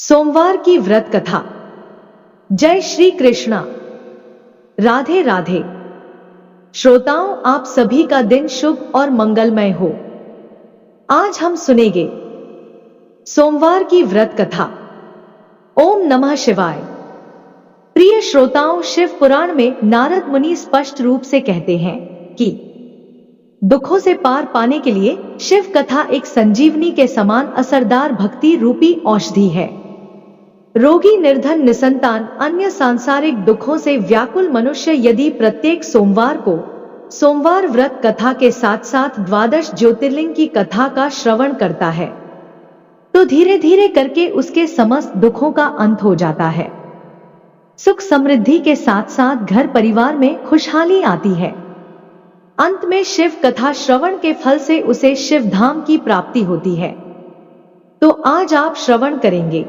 सोमवार की व्रत कथा। जय श्री कृष्णा। राधे राधे। श्रोताओं, आप सभी का दिन शुभ और मंगलमय हो। आज हम सुनेंगे सोमवार की व्रत कथा। ओम नमः शिवाय। प्रिय श्रोताओं, शिव पुराण में नारद मुनि स्पष्ट रूप से कहते हैं कि दुखों से पार पाने के लिए शिव कथा एक संजीवनी के समान असरदार भक्ति रूपी औषधि है। रोगी, निर्धन, निसंतान, अन्य सांसारिक दुखों से व्याकुल मनुष्य यदि प्रत्येक सोमवार को सोमवार व्रत कथा के साथ साथ द्वादश ज्योतिर्लिंग की कथा का श्रवण करता है तो धीरे धीरे करके उसके समस्त दुखों का अंत हो जाता है। सुख समृद्धि के साथ साथ घर परिवार में खुशहाली आती है। अंत में शिव कथा श्रवण के फल से उसे शिव धाम की प्राप्ति होती है। तो आज आप श्रवण करेंगे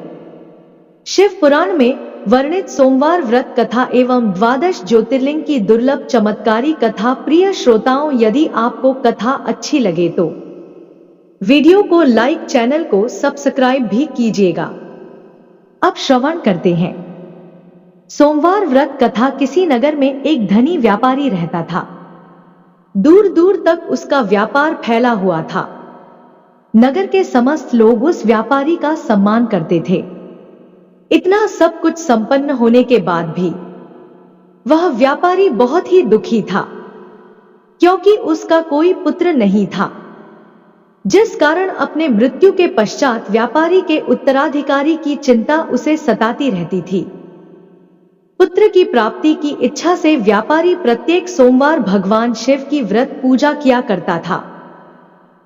शिव पुराण में वर्णित सोमवार व्रत कथा एवं द्वादश ज्योतिर्लिंग की दुर्लभ चमत्कारी कथा। प्रिय श्रोताओं, यदि आपको कथा अच्छी लगे तो वीडियो को लाइक, चैनल को सब्सक्राइब भी कीजिएगा। अब श्रवण करते हैं। सोमवार व्रत कथा। किसी नगर में एक धनी व्यापारी रहता था। दूर दूर तक उसका व्यापार फैला हुआ था। नगर के समस्त लोग उस व्यापारी का सम्मान करते थे। इतना सब कुछ संपन्न होने के बाद भी वह व्यापारी बहुत ही दुखी था, क्योंकि उसका कोई पुत्र नहीं था, जिस कारण अपने मृत्यु के पश्चात व्यापारी के उत्तराधिकारी की चिंता उसे सताती रहती थी। पुत्र की प्राप्ति की इच्छा से व्यापारी प्रत्येक सोमवार भगवान शिव की व्रत पूजा किया करता था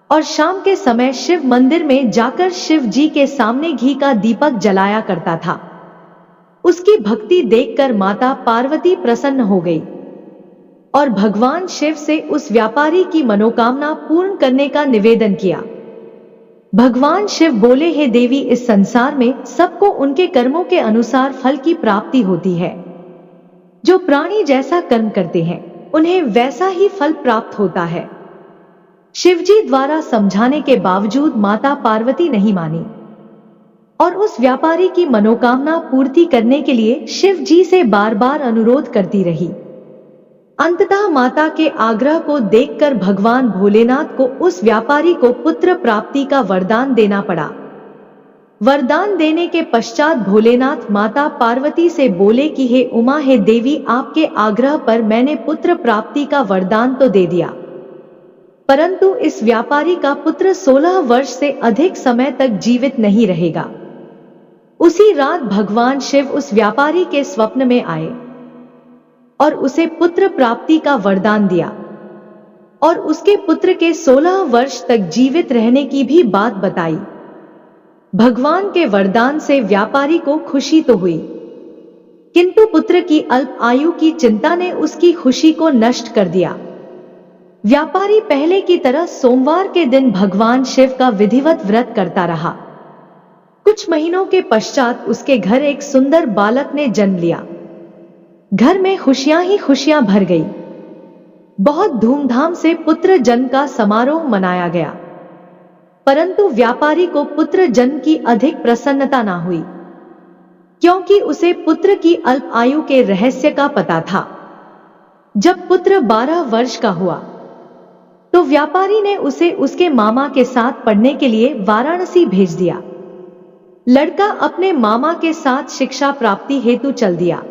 और शाम के समय शिव मंदिर में जाकर शिव जी के सामने घी का दीपक जलाया करता था। उसकी भक्ति देखकर माता पार्वती प्रसन्न हो गई और भगवान शिव से उस व्यापारी की मनोकामना पूर्ण करने का निवेदन किया। भगवान शिव बोले, हे देवी, इस संसार में सबको उनके कर्मों के अनुसार फल की प्राप्ति होती है। जो प्राणी जैसा कर्म करते हैं उन्हें वैसा ही फल प्राप्त होता है। शिवजी द्वारा समझाने के बावजूद माता पार्वती नहीं मानी और उस व्यापारी की मनोकामना पूर्ति करने के लिए शिव जी से बार बार अनुरोध करती रही। अंततः माता के आग्रह को देखकर भगवान भोलेनाथ को उस व्यापारी को पुत्र प्राप्ति का वरदान देना पड़ा। वरदान देने के पश्चात भोलेनाथ माता पार्वती से बोले कि हे उमा, हे देवी, आपके आग्रह पर मैंने पुत्र प्राप्ति का वरदान तो दे दिया, परंतु इस व्यापारी का पुत्र 16 वर्ष से अधिक समय तक जीवित नहीं रहेगा। उसी रात भगवान शिव उस व्यापारी के स्वप्न में आए और उसे पुत्र प्राप्ति का वरदान दिया और उसके पुत्र के 16 वर्ष तक जीवित रहने की भी बात बताई। भगवान के वरदान से व्यापारी को खुशी तो हुई, किंतु पुत्र की अल्प आयु की चिंता ने उसकी खुशी को नष्ट कर दिया। व्यापारी पहले की तरह सोमवार के दिन भगवान शिव का विधिवत व्रत करता रहा। कुछ महीनों के पश्चात उसके घर एक सुंदर बालक ने जन्म लिया। घर में खुशियां ही खुशियां भर गई। बहुत धूमधाम से पुत्र जन्म का समारोह मनाया गया, परंतु व्यापारी को पुत्र जन्म की अधिक प्रसन्नता ना हुई, क्योंकि उसे पुत्र की अल्प आयु के रहस्य का पता था। जब पुत्र 12 वर्ष का हुआ तो व्यापारी ने उसे उसके मामा के साथ पढ़ने के लिए वाराणसी भेज दिया। लड़का अपने मामा के साथ शिक्षा प्राप्ति हेतु चल दिया।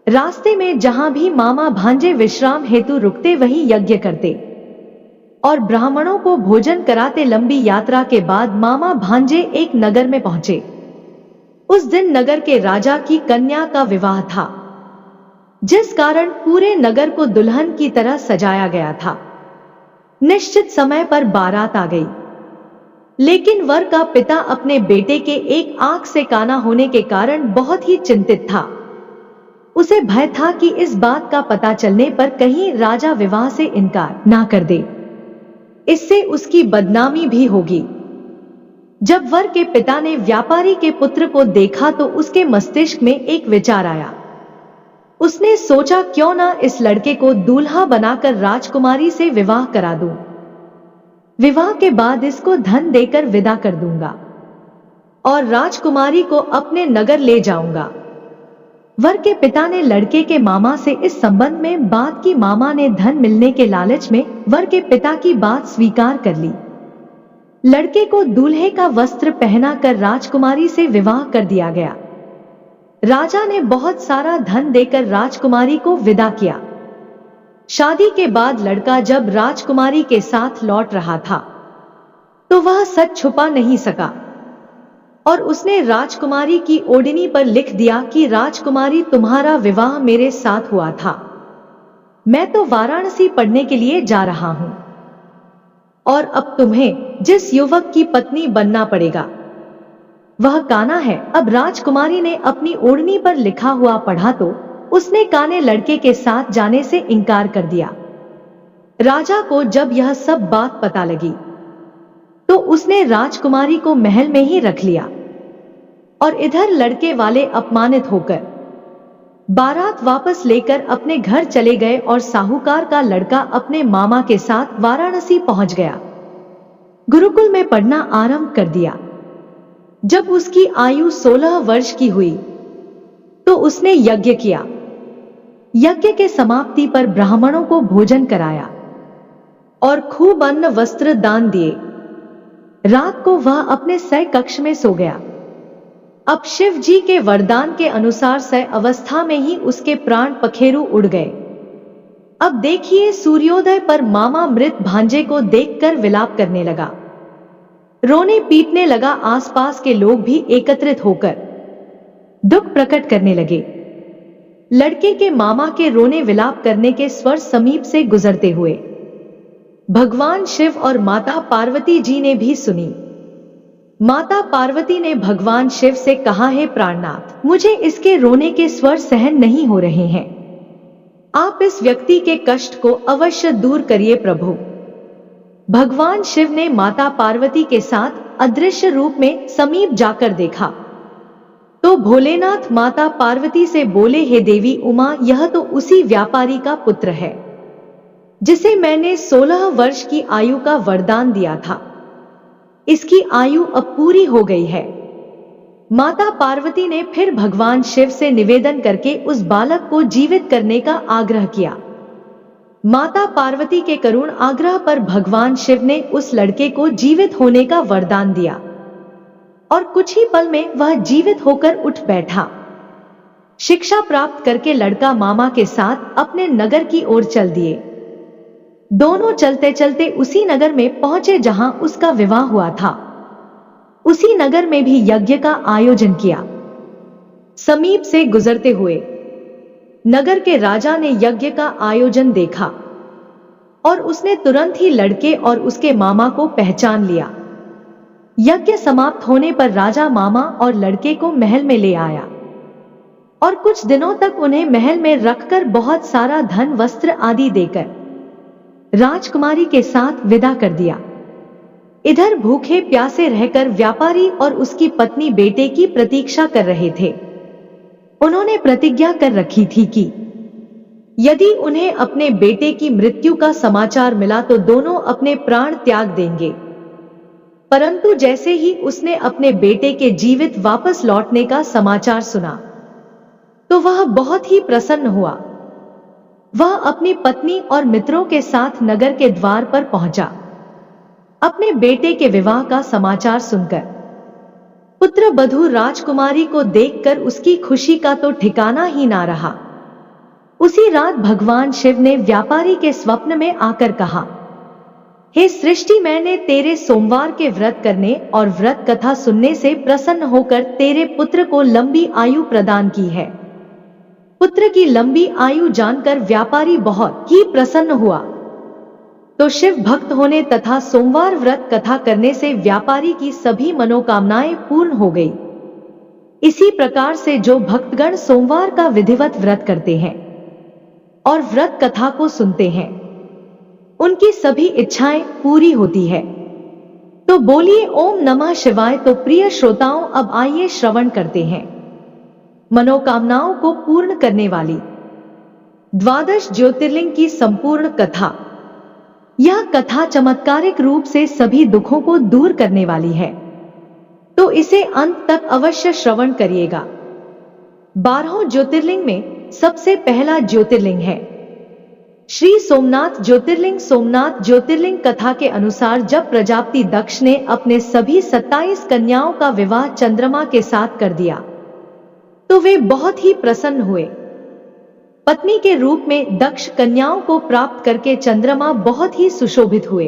रास्ते में जहां भी मामा भांजे विश्राम हेतु रुकते वहीं यज्ञ करते और ब्राह्मणों को भोजन कराते। लंबी यात्रा के बाद मामा भांजे एक नगर में पहुंचे। उस दिन नगर के राजा की कन्या का विवाह था, जिस कारण पूरे नगर को दुल्हन की तरह सजाया गया था। निश्चित समय पर बारात आ गई, लेकिन वर का पिता अपने बेटे के एक आंख से काना होने के कारण बहुत ही चिंतित था। उसे भय था कि इस बात का पता चलने पर कहीं राजा विवाह से इनकार ना कर दे, इससे उसकी बदनामी भी होगी। जब वर के पिता ने व्यापारी के पुत्र को देखा तो उसके मस्तिष्क में एक विचार आया। उसने सोचा, क्यों ना इस लड़के को दूल्हा बनाकर राजकुमारी से विवाह करा दूं। विवाह के बाद इसको धन देकर विदा कर दूंगा। और राजकुमारी को अपने नगर ले जाऊंगा। वर के पिता ने लड़के के मामा से इस संबंध में बात की। मामा ने धन मिलने के लालच में वर के पिता की बात स्वीकार कर ली। लड़के को दूल्हे का वस्त्र पहनाकर राजकुमारी से विवाह कर दिया गया। राजा ने बहुत सारा धन देकर राजकुमारी को विदा किया। शादी के बाद लड़का जब राजकुमारी के साथ लौट रहा था तो वह सच छुपा नहीं सका और उसने राजकुमारी की ओढ़नी पर लिख दिया कि राजकुमारी, तुम्हारा विवाह मेरे साथ हुआ था। मैं तो वाराणसी पढ़ने के लिए जा रहा हूं और अब तुम्हें जिस युवक की पत्नी बनना पड़ेगा वह कान्हा है। अब राजकुमारी ने अपनी ओढ़नी पर लिखा हुआ पढ़ा तो उसने कान्हा लड़के के साथ जाने से इनकार कर दिया। राजा को जब यह सब बात पता लगी तो उसने राजकुमारी को महल में ही रख लिया और इधर लड़के वाले अपमानित होकर बारात वापस लेकर अपने घर चले गए और साहूकार का लड़का अपने मामा के साथ वाराणसी पहुंच गया। गुरुकुल में पढ़ना आरंभ कर दिया। जब उसकी आयु 16 वर्ष की हुई तो उसने यज्ञ किया। यज्ञ के समाप्ति पर ब्राह्मणों को भोजन कराया और खूब अन्न वस्त्र दान दिए। रात को वह अपने शय कक्ष में सो गया। अब शिव जी के वरदान के अनुसार शय अवस्था में ही उसके प्राण पखेरु उड़ गए। अब देखिए, सूर्योदय पर मामा मृत भांजे को देखकर विलाप करने लगा, रोने पीटने लगा। आसपास के लोग भी एकत्रित होकर दुख प्रकट करने लगे। लड़के के मामा के रोने विलाप करने के स्वर समीप से गुजरते हुए भगवान शिव और माता पार्वती जी ने भी सुनी। माता पार्वती ने भगवान शिव से कहा, हे प्राणनाथ, मुझे इसके रोने के स्वर सहन नहीं हो रहे हैं। आप इस व्यक्ति के कष्ट को अवश्य दूर करिए प्रभु। भगवान शिव ने माता पार्वती के साथ अदृश्य रूप में समीप जाकर देखा तो भोलेनाथ माता पार्वती से बोले, हे देवी उमा, यह तो उसी व्यापारी का पुत्र है जिसे मैंने 16 वर्ष की आयु का वरदान दिया था। इसकी आयु अब पूरी हो गई है। माता पार्वती ने फिर भगवान शिव से निवेदन करके उस बालक को जीवित करने का आग्रह किया। माता पार्वती के करुण आग्रह पर भगवान शिव ने उस लड़के को जीवित होने का वरदान दिया और कुछ ही पल में वह जीवित होकर उठ बैठा। शिक्षा प्राप्त करके लड़का मामा के साथ अपने नगर की ओर चल दिए। दोनों चलते चलते उसी नगर में पहुंचे जहां उसका विवाह हुआ था। उसी नगर में भी यज्ञ का आयोजन किया। समीप से गुजरते हुए नगर के राजा ने यज्ञ का आयोजन देखा और उसने तुरंत ही लड़के और उसके मामा को पहचान लिया। यज्ञ समाप्त होने पर राजा मामा और लड़के को महल में ले आया और कुछ दिनों तक उन्हें महल में रखकर बहुत सारा धन वस्त्र आदि देकर राजकुमारी के साथ विदा कर दिया। इधर भूखे प्यासे रहकर व्यापारी और उसकी पत्नी बेटे की प्रतीक्षा कर रहे थे। उन्होंने प्रतिज्ञा कर रखी थी कि यदि उन्हें अपने बेटे की मृत्यु का समाचार मिला तो दोनों अपने प्राण त्याग देंगे। परंतु जैसे ही उसने अपने बेटे के जीवित वापस लौटने का समाचार सुना तो वह बहुत ही प्रसन्न हुआ। वह अपनी पत्नी और मित्रों के साथ नगर के द्वार पर पहुंचा। अपने बेटे के विवाह का समाचार सुनकर पुत्र बधू राजकुमारी को देखकर उसकी खुशी का तो ठिकाना ही ना रहा। उसी रात भगवान शिव ने व्यापारी के स्वप्न में आकर कहा, हे सृष्टि, मैंने तेरे सोमवार के व्रत करने और व्रत कथा सुनने से प्रसन्न होकर तेरे पुत्र को लंबी आयु प्रदान की है। पुत्र की लंबी आयु जानकर व्यापारी बहुत ही प्रसन्न हुआ। तो शिव भक्त होने तथा सोमवार व्रत कथा करने से व्यापारी की सभी मनोकामनाएं पूर्ण हो गई। इसी प्रकार से जो भक्तगण सोमवार का विधिवत व्रत करते हैं और व्रत कथा को सुनते हैं उनकी सभी इच्छाएं पूरी होती है। तो बोलिए ओम नमः शिवाय। तो प्रिय श्रोताओं, अब आइए श्रवण करते हैं मनोकामनाओं को पूर्ण करने वाली 12 ज्योतिर्लिंग की संपूर्ण कथा। यह कथा चमत्कारिक रूप से सभी दुखों को दूर करने वाली है। तो इसे अंत तक अवश्य श्रवण करिएगा। 12 ज्योतिर्लिंग में सबसे पहला ज्योतिर्लिंग है श्री सोमनाथ ज्योतिर्लिंग। सोमनाथ ज्योतिर्लिंग कथा के अनुसार जब प्रजापति दक्ष ने अपने सभी 27 कन्याओं का विवाह चंद्रमा के साथ कर दिया तो वे बहुत ही प्रसन्न हुए। पत्नी के रूप में दक्ष कन्याओं को प्राप्त करके चंद्रमा बहुत ही सुशोभित हुए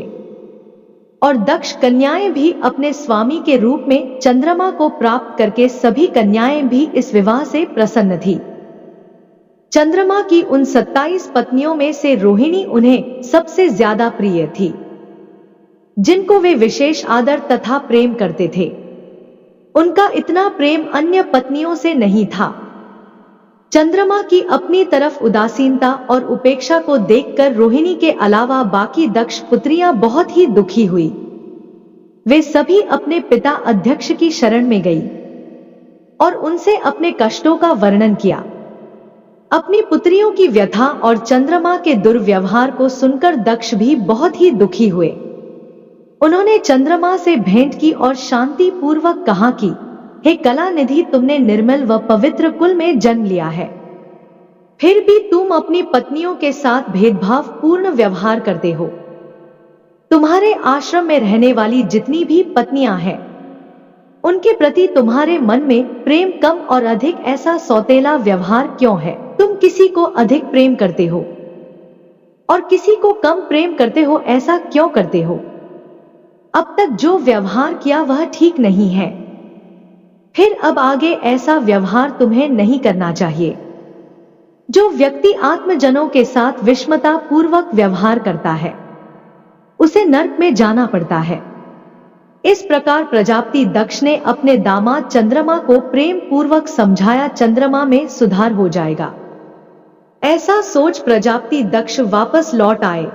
और दक्ष कन्याएं भी अपने स्वामी के रूप में चंद्रमा को प्राप्त करके सभी कन्याएं भी इस विवाह से प्रसन्न थी। चंद्रमा की उन 27 पत्नियों में से रोहिणी उन्हें सबसे ज्यादा प्रिय थी, जिनको वे विशेष आदर तथा प्रेम करते थे। उनका इतना प्रेम अन्य पत्नियों से नहीं था। चंद्रमा की अपनी तरफ उदासीनता और उपेक्षा को देखकर रोहिणी के अलावा बाकी दक्ष पुत्रियां बहुत ही दुखी हुई। वे सभी अपने पिता अध्यक्ष की शरण में गई और उनसे अपने कष्टों का वर्णन किया। अपनी पुत्रियों की व्यथा और चंद्रमा के दुर्व्यवहार को सुनकर दक्ष भी बहुत ही दुखी हुए। उन्होंने चंद्रमा से भेंट की और शांति पूर्वक कहा कि हे कलानिधि, तुमने निर्मल व पवित्र कुल में जन्म लिया है, फिर भी तुम अपनी पत्नियों के साथ भेदभाव पूर्ण व्यवहार करते हो। तुम्हारे आश्रम में रहने वाली जितनी भी पत्नियां हैं, उनके प्रति तुम्हारे मन में प्रेम कम और अधिक ऐसा सौतेला व्यवहार क्यों है? तुम किसी को अधिक प्रेम करते हो और किसी को कम प्रेम करते हो, ऐसा क्यों करते हो? अब तक जो व्यवहार किया वह ठीक नहीं है, फिर अब आगे ऐसा व्यवहार तुम्हें नहीं करना चाहिए। जो व्यक्ति आत्मजनों के साथ विषमता पूर्वक व्यवहार करता है, उसे नरक में जाना पड़ता है। इस प्रकार प्रजापति दक्ष ने अपने दामाद चंद्रमा को प्रेम पूर्वक समझाया, चंद्रमा में सुधार हो जाएगा। ऐसा सोच प्रजापति दक्ष वापस लौट आए।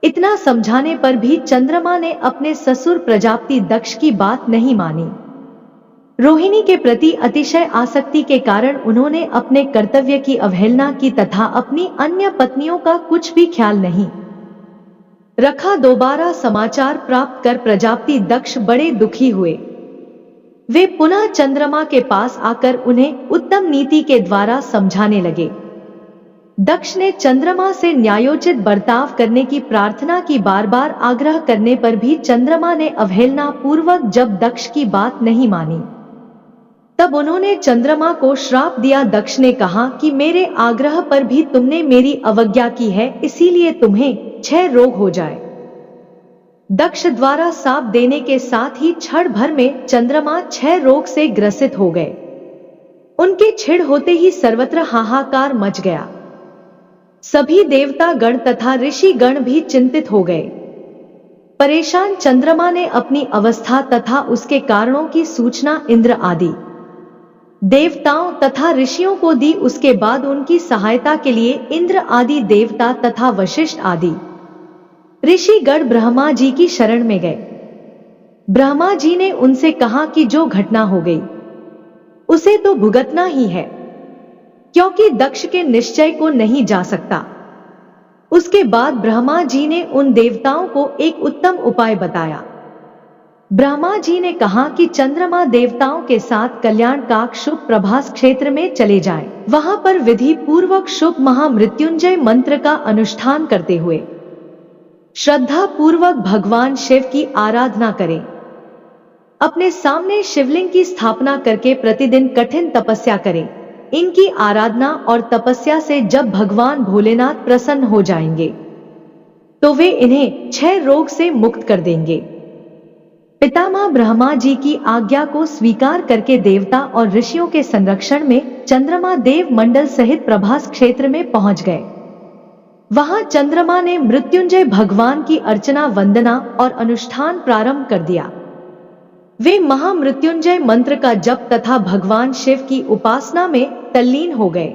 इतना समझाने पर भी चंद्रमा ने अपने ससुर प्रजापति दक्ष की बात नहीं मानी। रोहिणी के प्रति अतिशय आसक्ति के कारण उन्होंने अपने कर्तव्य की अवहेलना की तथा अपनी अन्य पत्नियों का कुछ भी ख्याल नहीं रखा। दोबारा समाचार प्राप्त कर प्रजापति दक्ष बड़े दुखी हुए। वे पुनः चंद्रमा के पास आकर उन्हें उत्तम नीति के द्वारा समझाने लगे। दक्ष ने चंद्रमा से न्यायोचित बर्ताव करने की प्रार्थना की। बार बार आग्रह करने पर भी चंद्रमा ने अवहेलना पूर्वक जब दक्ष की बात नहीं मानी, तब उन्होंने चंद्रमा को श्राप दिया। दक्ष ने कहा कि मेरे आग्रह पर भी तुमने मेरी अवज्ञा की है, इसीलिए तुम्हें क्षय रोग हो जाए। दक्ष द्वारा शाप देने के साथ ही क्षण भर में चंद्रमा क्षय रोग से ग्रसित हो गए। उनके क्षीण होते ही सर्वत्र हाहाकार मच गया। सभी देवता गण तथा ऋषि गण भी चिंतित हो गए। परेशान चंद्रमा ने अपनी अवस्था तथा उसके कारणों की सूचना इंद्र आदि देवताओं तथा ऋषियों को दी। उसके बाद उनकी सहायता के लिए इंद्र आदि देवता तथा वशिष्ठ आदि ऋषिगण ब्रह्मा जी की शरण में गए। ब्रह्मा जी ने उनसे कहा कि जो घटना हो गई उसे तो भुगतना ही है, क्योंकि दक्ष के निश्चय को नहीं जा सकता। उसके बाद ब्रह्मा जी ने उन देवताओं को एक उत्तम उपाय बताया। ब्रह्मा जी ने कहा कि चंद्रमा देवताओं के साथ कल्याण काक शुभ प्रभास क्षेत्र में चले जाएं। वहां पर विधि पूर्वक शुभ महामृत्युंजय मंत्र का अनुष्ठान करते हुए श्रद्धा पूर्वक भगवान शिव की आराधना करें। अपने सामने शिवलिंग की स्थापना करके प्रतिदिन कठिन तपस्या करें। इनकी आराधना और तपस्या से जब भगवान भोलेनाथ प्रसन्न हो जाएंगे तो वे इन्हें क्षय रोग से मुक्त कर देंगे। पितामह ब्रह्मा जी की आज्ञा को स्वीकार करके देवता और ऋषियों के संरक्षण में चंद्रमा देव मंडल सहित प्रभास क्षेत्र में पहुंच गए। वहां चंद्रमा ने मृत्युंजय भगवान की अर्चना, वंदना और अनुष्ठान प्रारंभ कर दिया। वे महामृत्युंजय मंत्र का जप तथा भगवान शिव की उपासना में तल्लीन हो गए।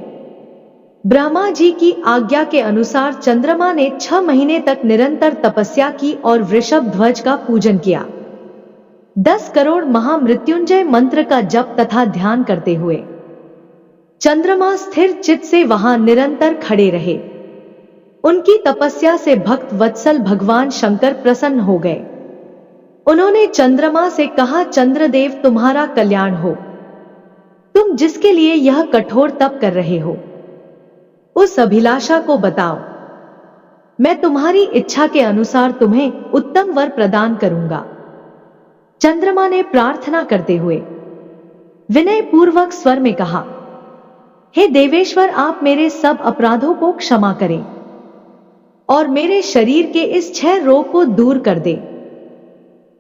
ब्रह्मा जी की आज्ञा के अनुसार चंद्रमा ने 6 महीने तक निरंतर तपस्या की और वृषभ ध्वज का पूजन किया। 10 करोड़ महामृत्युंजय मंत्र का जप तथा ध्यान करते हुए चंद्रमा स्थिर चित्त से वहां निरंतर खड़े रहे। उनकी तपस्या से भक्त वत्सल भगवान शंकर प्रसन्न हो गए। उन्होंने चंद्रमा से कहा, चंद्रदेव तुम्हारा कल्याण हो। तुम जिसके लिए यह कठोर तप कर रहे हो, उस अभिलाषा को बताओ। मैं तुम्हारी इच्छा के अनुसार तुम्हें उत्तम वर प्रदान करूंगा। चंद्रमा ने प्रार्थना करते हुए विनय पूर्वक स्वर में कहा, हे देवेश्वर, आप मेरे सब अपराधों को क्षमा करें और मेरे शरीर के इस क्षय रोग को दूर कर दे।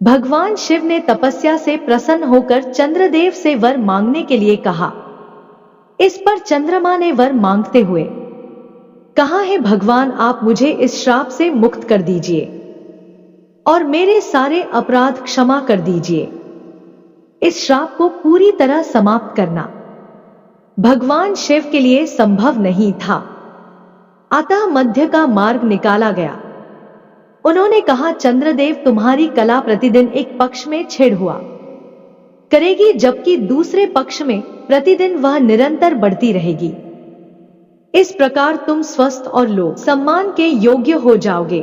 भगवान शिव ने तपस्या से प्रसन्न होकर चंद्रदेव से वर मांगने के लिए कहा। इस पर चंद्रमा ने वर मांगते हुए कहा, हे भगवान, आप मुझे इस श्राप से मुक्त कर दीजिए और मेरे सारे अपराध क्षमा कर दीजिए। इस श्राप को पूरी तरह समाप्त करना भगवान शिव के लिए संभव नहीं था, अतः मध्य का मार्ग निकाला गया। उन्होंने कहा, चंद्रदेव, तुम्हारी कला प्रतिदिन एक पक्ष में छेड़ हुआ करेगी, जबकि दूसरे पक्ष में प्रतिदिन वह निरंतर बढ़ती रहेगी। इस प्रकार तुम स्वस्थ और लोक सम्मान के योग्य हो जाओगे।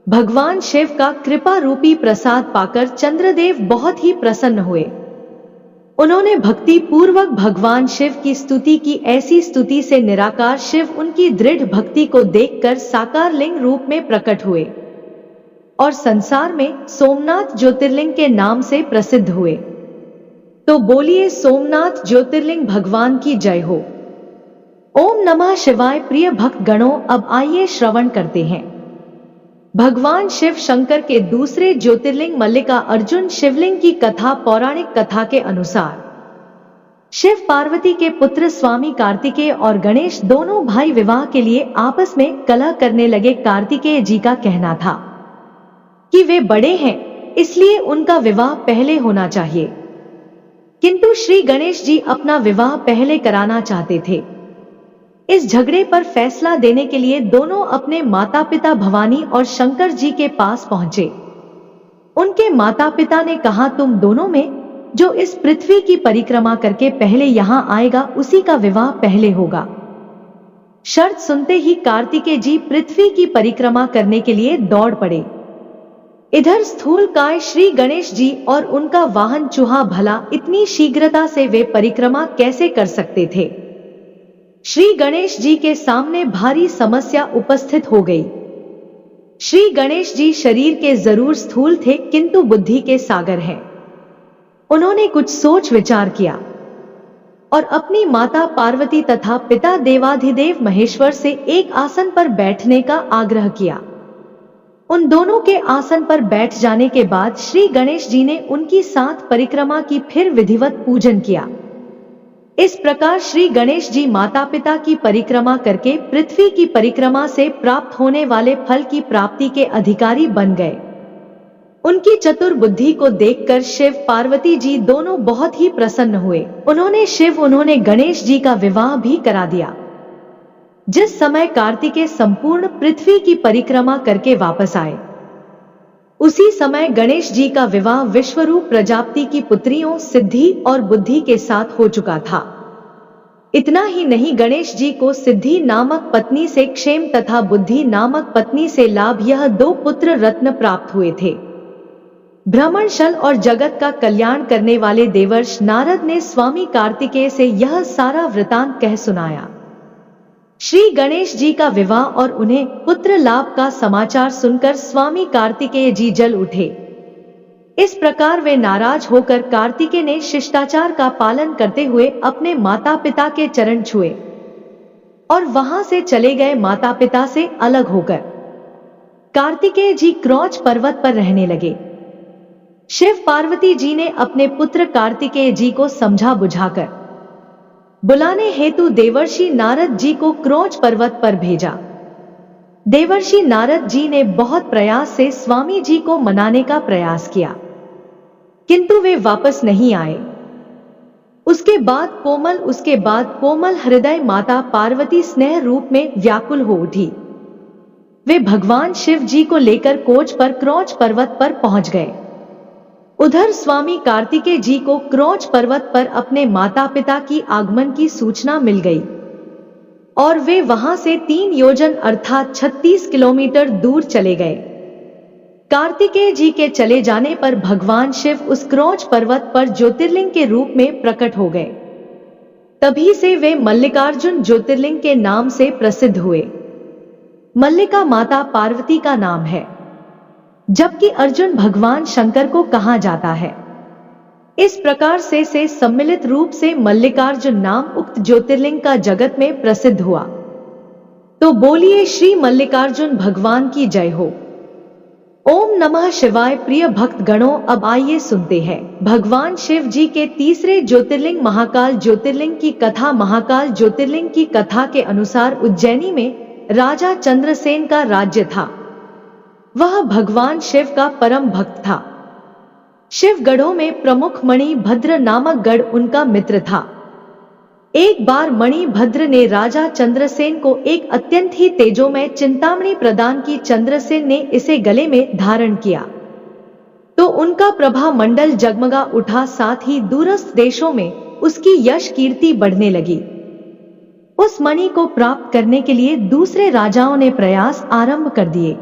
भगवान शिव का कृपा रूपी प्रसाद पाकर चंद्रदेव बहुत ही प्रसन्न हुए। उन्होंने भक्ति पूर्वक भगवान शिव की स्तुति की। ऐसी स्तुति से निराकार शिव उनकी दृढ़ भक्ति को देखकर साकार लिंग रूप में प्रकट हुए और संसार में सोमनाथ ज्योतिर्लिंग के नाम से प्रसिद्ध हुए। तो बोलिए, सोमनाथ ज्योतिर्लिंग भगवान की जय हो। ओम नमः शिवाय। प्रिय भक्त गणों, अब आइए श्रवण करते हैं भगवान शिव शंकर के दूसरे ज्योतिर्लिंग मल्लिका अर्जुन शिवलिंग की कथा। पौराणिक कथा के अनुसार शिव पार्वती के पुत्र स्वामी कार्तिकेय और गणेश दोनों भाई विवाह के लिए आपस में कलह करने लगे। कार्तिकेय जी का कहना था कि वे बड़े हैं, इसलिए उनका विवाह पहले होना चाहिए, किंतु श्री गणेश जी अपना विवाह पहले कराना चाहते थे। इस झगड़े पर फैसला देने के लिए दोनों अपने माता पिता भवानी और शंकर जी के पास पहुंचे। उनके माता पिता ने कहा, तुम दोनों में जो इस पृथ्वी की परिक्रमा करके पहले यहां आएगा, उसी का विवाह पहले होगा। शर्त सुनते ही कार्तिकेय जी पृथ्वी की परिक्रमा करने के लिए दौड़ पड़े। इधर स्थूलकाय श्री गणेश जी और उनका वाहन चूहा, भला इतनी शीघ्रता से वे परिक्रमा कैसे कर सकते थे। श्री गणेश जी के सामने भारी समस्या उपस्थित हो गई। श्री गणेश जी शरीर के जरूर स्थूल थे, किंतु बुद्धि के सागर हैं। उन्होंने कुछ सोच विचार किया और अपनी माता पार्वती तथा पिता देवाधिदेव महेश्वर से एक आसन पर बैठने का आग्रह किया। उन दोनों के आसन पर बैठ जाने के बाद श्री गणेश जी ने उनकी साथ परिक्रमा की, फिर विधिवत पूजन किया। इस प्रकार श्री गणेश जी माता पिता की परिक्रमा करके पृथ्वी की परिक्रमा से प्राप्त होने वाले फल की प्राप्ति के अधिकारी बन गए। उनकी चतुर बुद्धि को देखकर शिव पार्वती जी दोनों बहुत ही प्रसन्न हुए। उन्होंने गणेश जी का विवाह भी करा दिया। जिस समय कार्तिकेय संपूर्ण पृथ्वी की परिक्रमा करके वापस आए, उसी समय गणेश जी का विवाह विश्वरूप प्रजापति की पुत्रियों सिद्धि और बुद्धि के साथ हो चुका था। इतना ही नहीं, गणेश जी को सिद्धि नामक पत्नी से क्षेम तथा बुद्धि नामक पत्नी से लाभ, यह दो पुत्र रत्न प्राप्त हुए थे। भ्रमणशल और जगत का कल्याण करने वाले देवर्ष नारद ने स्वामी कार्तिकेय से यह सारा वृतांत कह सुनाया। श्री गणेश जी का विवाह और उन्हें पुत्र लाभ का समाचार सुनकर स्वामी कार्तिकेय जी जल उठे। इस प्रकार वे नाराज होकर कार्तिकेय ने शिष्टाचार का पालन करते हुए अपने माता पिता के चरण छुए और वहां से चले गए। माता पिता से अलग होकर कार्तिकेय जी क्रौच पर्वत पर रहने लगे। शिव पार्वती जी ने अपने पुत्र कार्तिकेय जी को समझा बुझाकर बुलाने हेतु देवर्षि नारद जी को क्रौच पर्वत पर भेजा। देवर्षि नारद जी ने बहुत प्रयास से स्वामी जी को मनाने का प्रयास किया, किंतु वे वापस नहीं आए। उसके बाद कोमल हृदय माता पार्वती स्नेह रूप में व्याकुल हो उठी। वे भगवान शिव जी को लेकर कोच पर क्रौच पर्वत पर पहुंच गए। उधर स्वामी कार्तिकेय जी को क्रौच पर्वत पर अपने माता पिता की आगमन की सूचना मिल गई और वे वहां से 3 योजन अर्थात 36 किलोमीटर दूर चले गए। कार्तिकेय जी के चले जाने पर भगवान शिव उस क्रौंच पर्वत पर ज्योतिर्लिंग के रूप में प्रकट हो गए। तभी से वे मल्लिकार्जुन ज्योतिर्लिंग के नाम से प्रसिद्ध हुए। मल्लिका माता पार्वती का नाम है, जबकि अर्जुन भगवान शंकर को कहा जाता है। इस प्रकार से सम्मिलित रूप से मल्लिकार्जुन नाम उक्त ज्योतिर्लिंग का जगत में प्रसिद्ध हुआ। तो बोलिए श्री मल्लिकार्जुन भगवान की जय हो। ओम नमः शिवाय। प्रिय भक्त गणों, अब आइए सुनते हैं भगवान शिव जी के तीसरे ज्योतिर्लिंग महाकाल ज्योतिर्लिंग की कथा। महाकाल ज्योतिर्लिंग की कथा के अनुसार उज्जैनी में राजा चंद्रसेन का राज्य था। वह भगवान शिव का परम भक्त था। शिव गढ़ों में प्रमुख मणिभद्र नामक गढ़ उनका मित्र था। एक बार मणिभद्र ने राजा चंद्रसेन को एक अत्यंत ही तेजोमय चिंतामणि प्रदान की। चंद्रसेन ने इसे गले में धारण किया तो उनका प्रभा मंडल जगमगा उठा, साथ ही दूरस्थ देशों में उसकी यश कीर्ति बढ़ने लगी। उस मणि को प्राप्त करने के लिए दूसरे राजाओं ने प्रयास आरंभ कर दिए।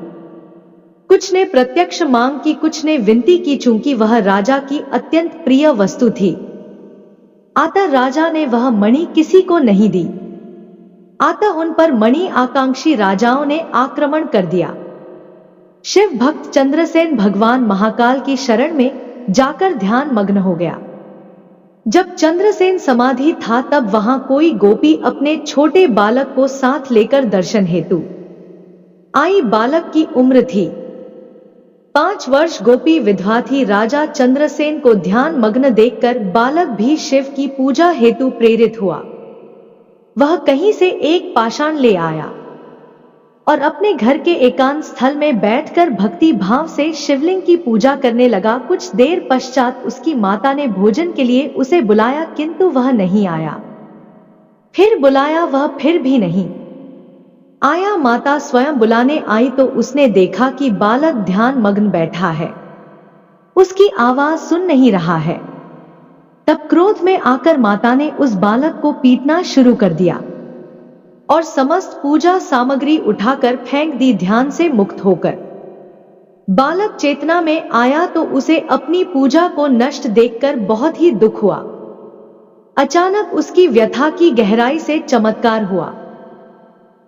कुछ ने प्रत्यक्ष मांग की, कुछ ने विनती की, चूंकि वह राजा की अत्यंत प्रिय वस्तु थी। अतः राजा ने वह मणि किसी को नहीं दी। अतः उन पर मणि आकांक्षी राजाओं ने आक्रमण कर दिया। शिव भक्त चंद्रसेन भगवान महाकाल की शरण में जाकर ध्यान मग्न हो गया। जब चंद्रसेन समाधि था तब वहां कोई गोपी अपने छोटे बालक को साथ लेकर दर्शन हेतु आई। बालक की उम्र थी 5 वर्ष। गोपी विधवा थी। राजा चंद्रसेन को ध्यान मग्न देखकर बालक भी शिव की पूजा हेतु प्रेरित हुआ। वह कहीं से एक पाषाण ले आया और अपने घर के एकांत स्थल में बैठकर भक्ति भाव से शिवलिंग की पूजा करने लगा। कुछ देर पश्चात उसकी माता ने भोजन के लिए उसे बुलाया, किंतु वह नहीं आया। फिर बुलाया, वह फिर भी नहीं आया। माता स्वयं बुलाने आई तो उसने देखा कि बालक ध्यान मग्न बैठा है, उसकी आवाज सुन नहीं रहा है। तब क्रोध में आकर माता ने उस बालक को पीटना शुरू कर दिया और समस्त पूजा सामग्री उठाकर फेंक दी। ध्यान से मुक्त होकर बालक चेतना में आया तो उसे अपनी पूजा को नष्ट देखकर बहुत ही दुख हुआ। अचानक उसकी व्यथा की गहराई से चमत्कार हुआ।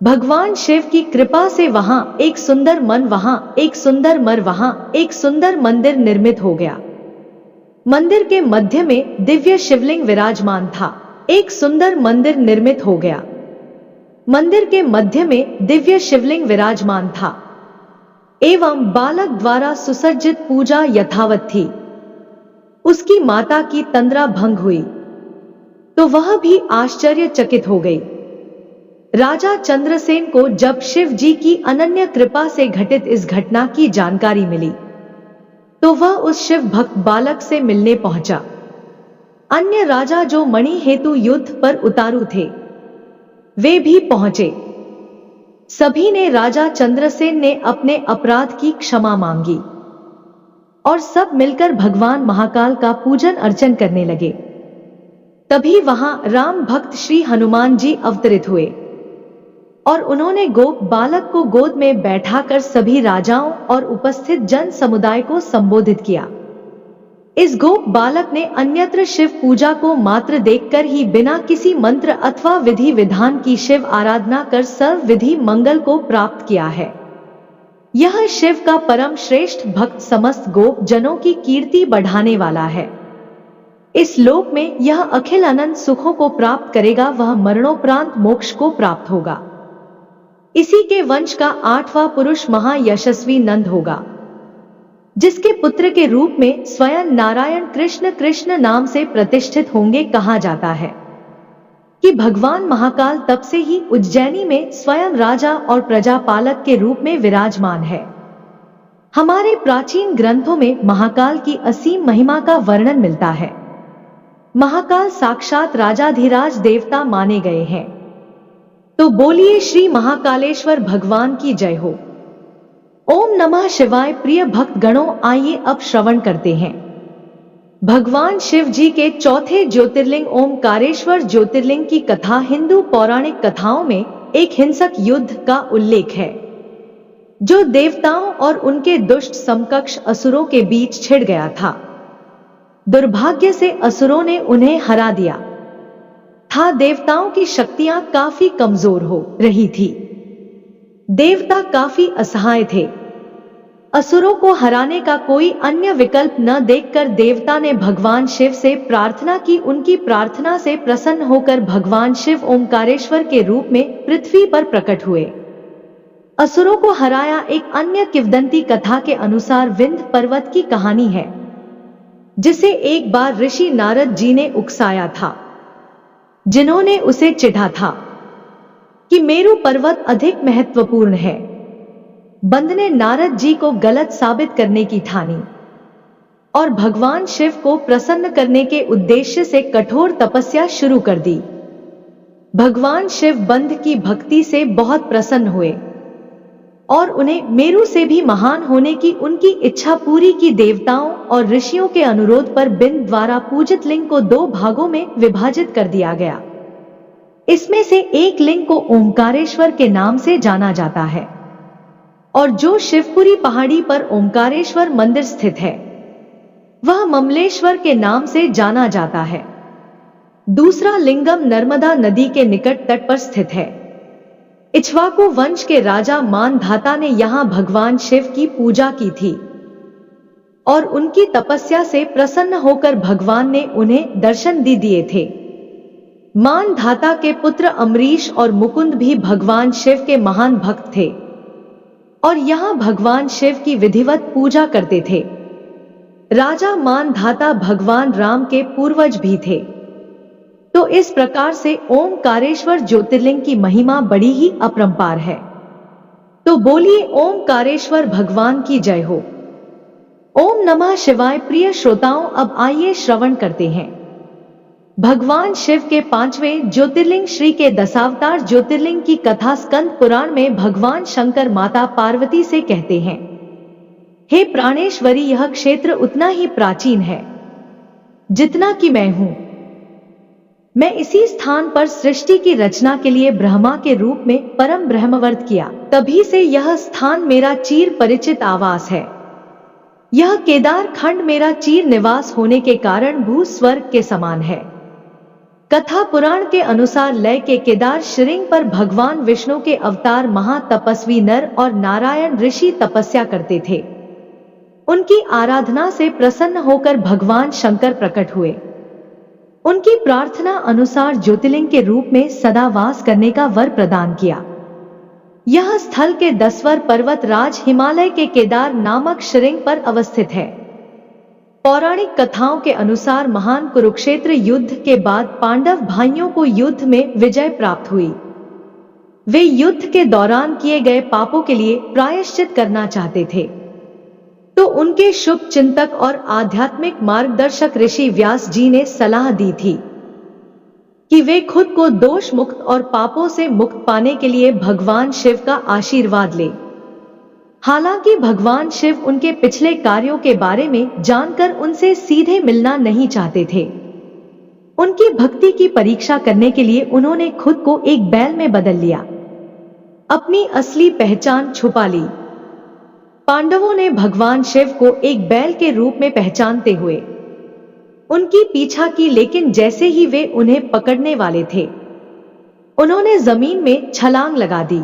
भगवान शिव की कृपा से वहां एक सुंदर मंदिर निर्मित हो गया। मंदिर के मध्य में दिव्य शिवलिंग विराजमान था। एक सुंदर मंदिर निर्मित हो गया। मंदिर के मध्य में दिव्य शिवलिंग विराजमान था एवं बालक द्वारा सुसज्जित पूजा यथावत थी। उसकी माता की तंद्रा भंग हुई तो वह भी आश्चर्यचकित हो गई। राजा चंद्रसेन को जब शिव जी की अनन्य कृपा से घटित इस घटना की जानकारी मिली तो वह उस शिव भक्त बालक से मिलने पहुंचा। अन्य राजा जो मणि हेतु युद्ध पर उतारू थे वे भी पहुंचे। सभी ने राजा चंद्रसेन ने अपने अपराध की क्षमा मांगी और सब मिलकर भगवान महाकाल का पूजन अर्चन करने लगे। तभी वहां राम भक्त श्री हनुमान जी अवतरित हुए और उन्होंने गोप बालक को गोद में बैठाकर सभी राजाओं और उपस्थित जन समुदाय को संबोधित किया। इस गोप बालक ने अन्यत्र शिव पूजा को मात्र देखकर ही बिना किसी मंत्र अथवा विधि विधान की शिव आराधना कर सर्व विधि मंगल को प्राप्त किया है। यह शिव का परम श्रेष्ठ भक्त समस्त गोप जनों की कीर्ति बढ़ाने वाला है। इस लोक में यह अखिल अनंत सुखों को प्राप्त करेगा, वह मरणोपरांत मोक्ष को प्राप्त होगा। इसी के वंश का 8वां पुरुष महायशस्वी नंद होगा, जिसके पुत्र के रूप में स्वयं नारायण कृष्ण नाम से प्रतिष्ठित होंगे। कहा जाता है कि भगवान महाकाल तब से ही उज्जैनी में स्वयं राजा और प्रजापालक के रूप में विराजमान है। हमारे प्राचीन ग्रंथों में महाकाल की असीम महिमा का वर्णन मिलता है। महाकाल साक्षात राजाधिराज देवता माने गए हैं। तो बोलिए श्री महाकालेश्वर भगवान की जय हो। ओम नमः शिवाय। प्रिय भक्त गणों, आइए अब श्रवण करते हैं भगवान शिव जी के चौथे ज्योतिर्लिंग ओमकारेश्वर ज्योतिर्लिंग की कथा। हिंदू पौराणिक कथाओं में एक हिंसक युद्ध का उल्लेख है। जो देवताओं और उनके दुष्ट समकक्ष असुरों के बीच छिड़ गया था। दुर्भाग्य से असुरों ने उन्हें हरा दिया था। देवताओं की शक्तियां काफी कमजोर हो रही थी। देवता काफी असहाय थे। असुरों को हराने का कोई अन्य विकल्प न देखकर देवता ने भगवान शिव से प्रार्थना की। उनकी प्रार्थना से प्रसन्न होकर भगवान शिव ओंकारेश्वर के रूप में पृथ्वी पर प्रकट हुए। असुरों को हराया। एक अन्य किंवदंती कथा के अनुसार विंध्य पर्वत की कहानी है, जिसे एक बार ऋषि नारद जी ने उकसाया था, जिन्होंने उसे चिढ़ा था कि मेरु पर्वत अधिक महत्वपूर्ण है। बंद ने नारद जी को गलत साबित करने की ठानी और भगवान शिव को प्रसन्न करने के उद्देश्य से कठोर तपस्या शुरू कर दी। भगवान शिव बंद की भक्ति से बहुत प्रसन्न हुए और उन्हें मेरु से भी महान होने की उनकी इच्छा पूरी की। देवताओं और ऋषियों के अनुरोध पर बिंद द्वारा पूजित लिंग को 2 भागों में विभाजित कर दिया गया। इसमें से एक लिंग को ओंकारेश्वर के नाम से जाना जाता है और जो शिवपुरी पहाड़ी पर ओंकारेश्वर मंदिर स्थित है, वह ममलेश्वर के नाम से जाना जाता है। दूसरा लिंगम नर्मदा नदी के निकट तट पर स्थित है। इक्ष्वाकु वंश के राजा मानधाता ने यहां भगवान शिव की पूजा की थी और उनकी तपस्या से प्रसन्न होकर भगवान ने उन्हें दर्शन दिए थे। मानधाता के पुत्र अमरीश और मुकुंद भी भगवान शिव के महान भक्त थे और यहां भगवान शिव की विधिवत पूजा करते थे। राजा मानधाता भगवान राम के पूर्वज भी थे। तो इस प्रकार से ओंकारेश्वर ज्योतिर्लिंग की महिमा बड़ी ही अपरंपार है। तो बोलिए ओंकारेश्वर भगवान की जय हो। ओम नमः शिवाय। प्रिय श्रोताओं, अब आइए श्रवण करते हैं भगवान शिव के 5वें ज्योतिर्लिंग श्री के दशावतार ज्योतिर्लिंग की कथा। स्कंद पुराण में भगवान शंकर माता पार्वती से कहते हैं, हे प्राणेश्वरी, यह क्षेत्र उतना ही प्राचीन है जितना कि मैं हूं। मैं इसी स्थान पर सृष्टि की रचना के लिए ब्रह्मा के रूप में परम ब्रह्मवर्त किया। तभी से यह स्थान मेरा चिर परिचित आवास है। यह केदार खंड मेरा चिर निवास होने के कारण भू स्वर्ग के समान है। कथा पुराण के अनुसार लय के केदार श्रृंग पर भगवान विष्णु के अवतार महातपस्वी नर और नारायण ऋषि तपस्या करते थे। उनकी आराधना से प्रसन्न होकर भगवान शंकर प्रकट हुए। उनकी प्रार्थना अनुसार ज्योतिर्लिंग के रूप में सदा वास करने का वर प्रदान किया। यह स्थल के 10वर पर्वत राज हिमालय के केदार नामक श्रृंग पर अवस्थित है। पौराणिक कथाओं के अनुसार महान कुरुक्षेत्र युद्ध के बाद पांडव भाइयों को युद्ध में विजय प्राप्त हुई। वे युद्ध के दौरान किए गए पापों के लिए प्रायश्चित करना चाहते थे। तो उनके शुभ चिंतक और आध्यात्मिक मार्गदर्शक ऋषि व्यास जी ने सलाह दी थी कि वे खुद को दोष मुक्त और पापों से मुक्त पाने के लिए भगवान शिव का आशीर्वाद ले। हालांकि भगवान शिव उनके पिछले कार्यों के बारे में जानकर उनसे सीधे मिलना नहीं चाहते थे। उनकी भक्ति की परीक्षा करने के लिए उन्होंने खुद को एक बैल में बदल लिया, अपनी असली पहचान छुपा ली। पांडवों ने भगवान शिव को एक बैल के रूप में पहचानते हुए उनकी पीछा की, लेकिन जैसे ही वे उन्हें पकड़ने वाले थे, उन्होंने जमीन में छलांग लगा दी।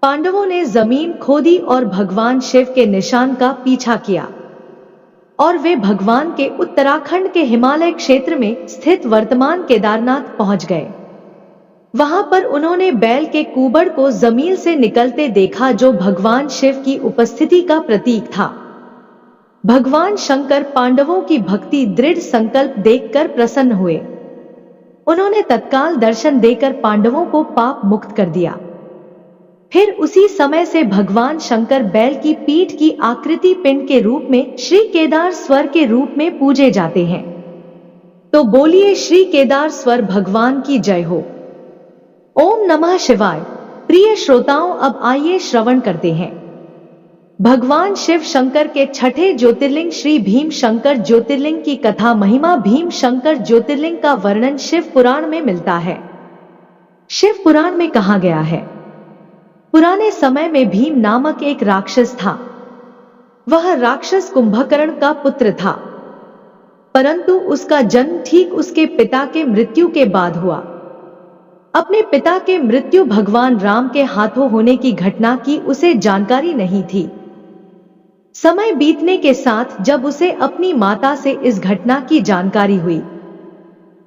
पांडवों ने जमीन खोदी और भगवान शिव के निशान का पीछा किया और वे भगवान के उत्तराखंड के हिमालय क्षेत्र में स्थित वर्तमान केदारनाथ पहुंच गए। वहां पर उन्होंने बैल के कूबड़ को जमीन से निकलते देखा, जो भगवान शिव की उपस्थिति का प्रतीक था। भगवान शंकर पांडवों की भक्ति दृढ़ संकल्प देखकर प्रसन्न हुए। उन्होंने तत्काल दर्शन देकर पांडवों को पाप मुक्त कर दिया। फिर उसी समय से भगवान शंकर बैल की पीठ की आकृति पिंड के रूप में श्री केदार स्वर के रूप में पूजे जाते हैं। तो बोलिए श्री केदार स्वर भगवान की जय हो। ओम नमः शिवाय। प्रिय श्रोताओं, अब आइए श्रवण करते हैं भगवान शिव शंकर के छठे ज्योतिर्लिंग श्री भीम शंकर ज्योतिर्लिंग की कथा। महिमा भीम शंकर ज्योतिर्लिंग का वर्णन शिव पुराण में मिलता है। शिव पुराण में कहा गया है, पुराने समय में भीम नामक एक राक्षस था। वह राक्षस कुंभकर्ण का पुत्र था, परंतु उसका जन्म ठीक उसके पिता के मृत्यु के बाद हुआ। अपने पिता के मृत्यु भगवान राम के हाथों होने की घटना की उसे जानकारी नहीं थी। समय बीतने के साथ जब उसे अपनी माता से इस घटना की जानकारी हुई,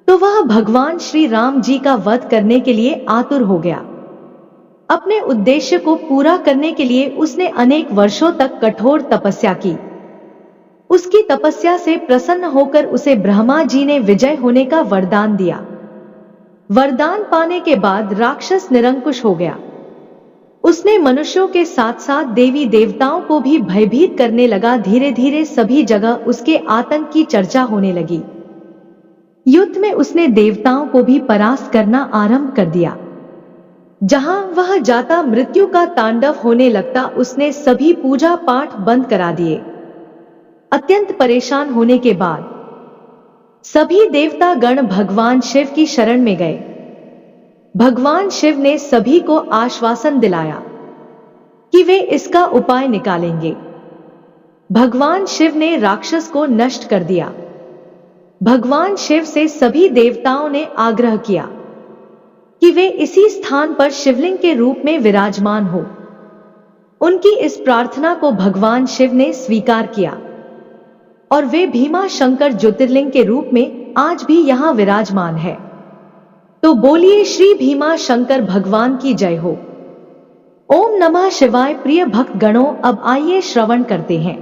तो वह भगवान श्री राम जी का वध करने के लिए आतुर हो गया। अपने उद्देश्य को पूरा करने के लिए उसने अनेक वर्षों तक कठोर तपस्या की। उसकी तपस्या से प्रसन्न होकर उसे ब्रह्मा जी ने विजय होने का वरदान दिया। वरदान पाने के बाद राक्षस निरंकुश हो गया। उसने मनुष्यों के साथ साथ देवी देवताओं को भी भयभीत करने लगा। धीरे धीरे सभी जगह उसके आतंक की चर्चा होने लगी। युद्ध में उसने देवताओं को भी परास्त करना आरंभ कर दिया। जहां वह जाता मृत्यु का तांडव होने लगता। उसने सभी पूजा पाठ बंद करा दिए। अत्यंत परेशान होने के बाद सभी देवता गण भगवान शिव की शरण में गए। भगवान शिव ने सभी को आश्वासन दिलाया कि वे इसका उपाय निकालेंगे। भगवान शिव ने राक्षस को नष्ट कर दिया। भगवान शिव से सभी देवताओं ने आग्रह किया कि वे इसी स्थान पर शिवलिंग के रूप में विराजमान हो। उनकी इस प्रार्थना को भगवान शिव ने स्वीकार किया और वे भीमा शंकर ज्योतिर्लिंग के रूप में आज भी यहां विराजमान है। तो बोलिए श्री भीमा शंकर भगवान की जय हो। ओम नमः शिवाय। प्रिय भक्त गणों, अब आइए श्रवण करते हैं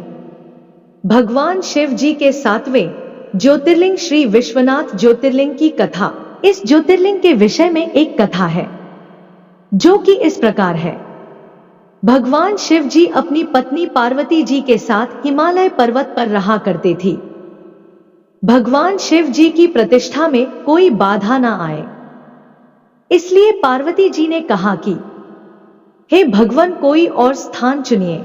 भगवान शिव जी के 7वें ज्योतिर्लिंग श्री विश्वनाथ ज्योतिर्लिंग की कथा। इस ज्योतिर्लिंग के विषय में एक कथा है जो कि इस प्रकार है। भगवान शिव जी अपनी पत्नी पार्वती जी के साथ हिमालय पर्वत पर रहा करते थे। भगवान शिव जी की प्रतिष्ठा में कोई बाधा ना आए, इसलिए पार्वती जी ने कहा कि हे भगवान, कोई और स्थान चुनिए।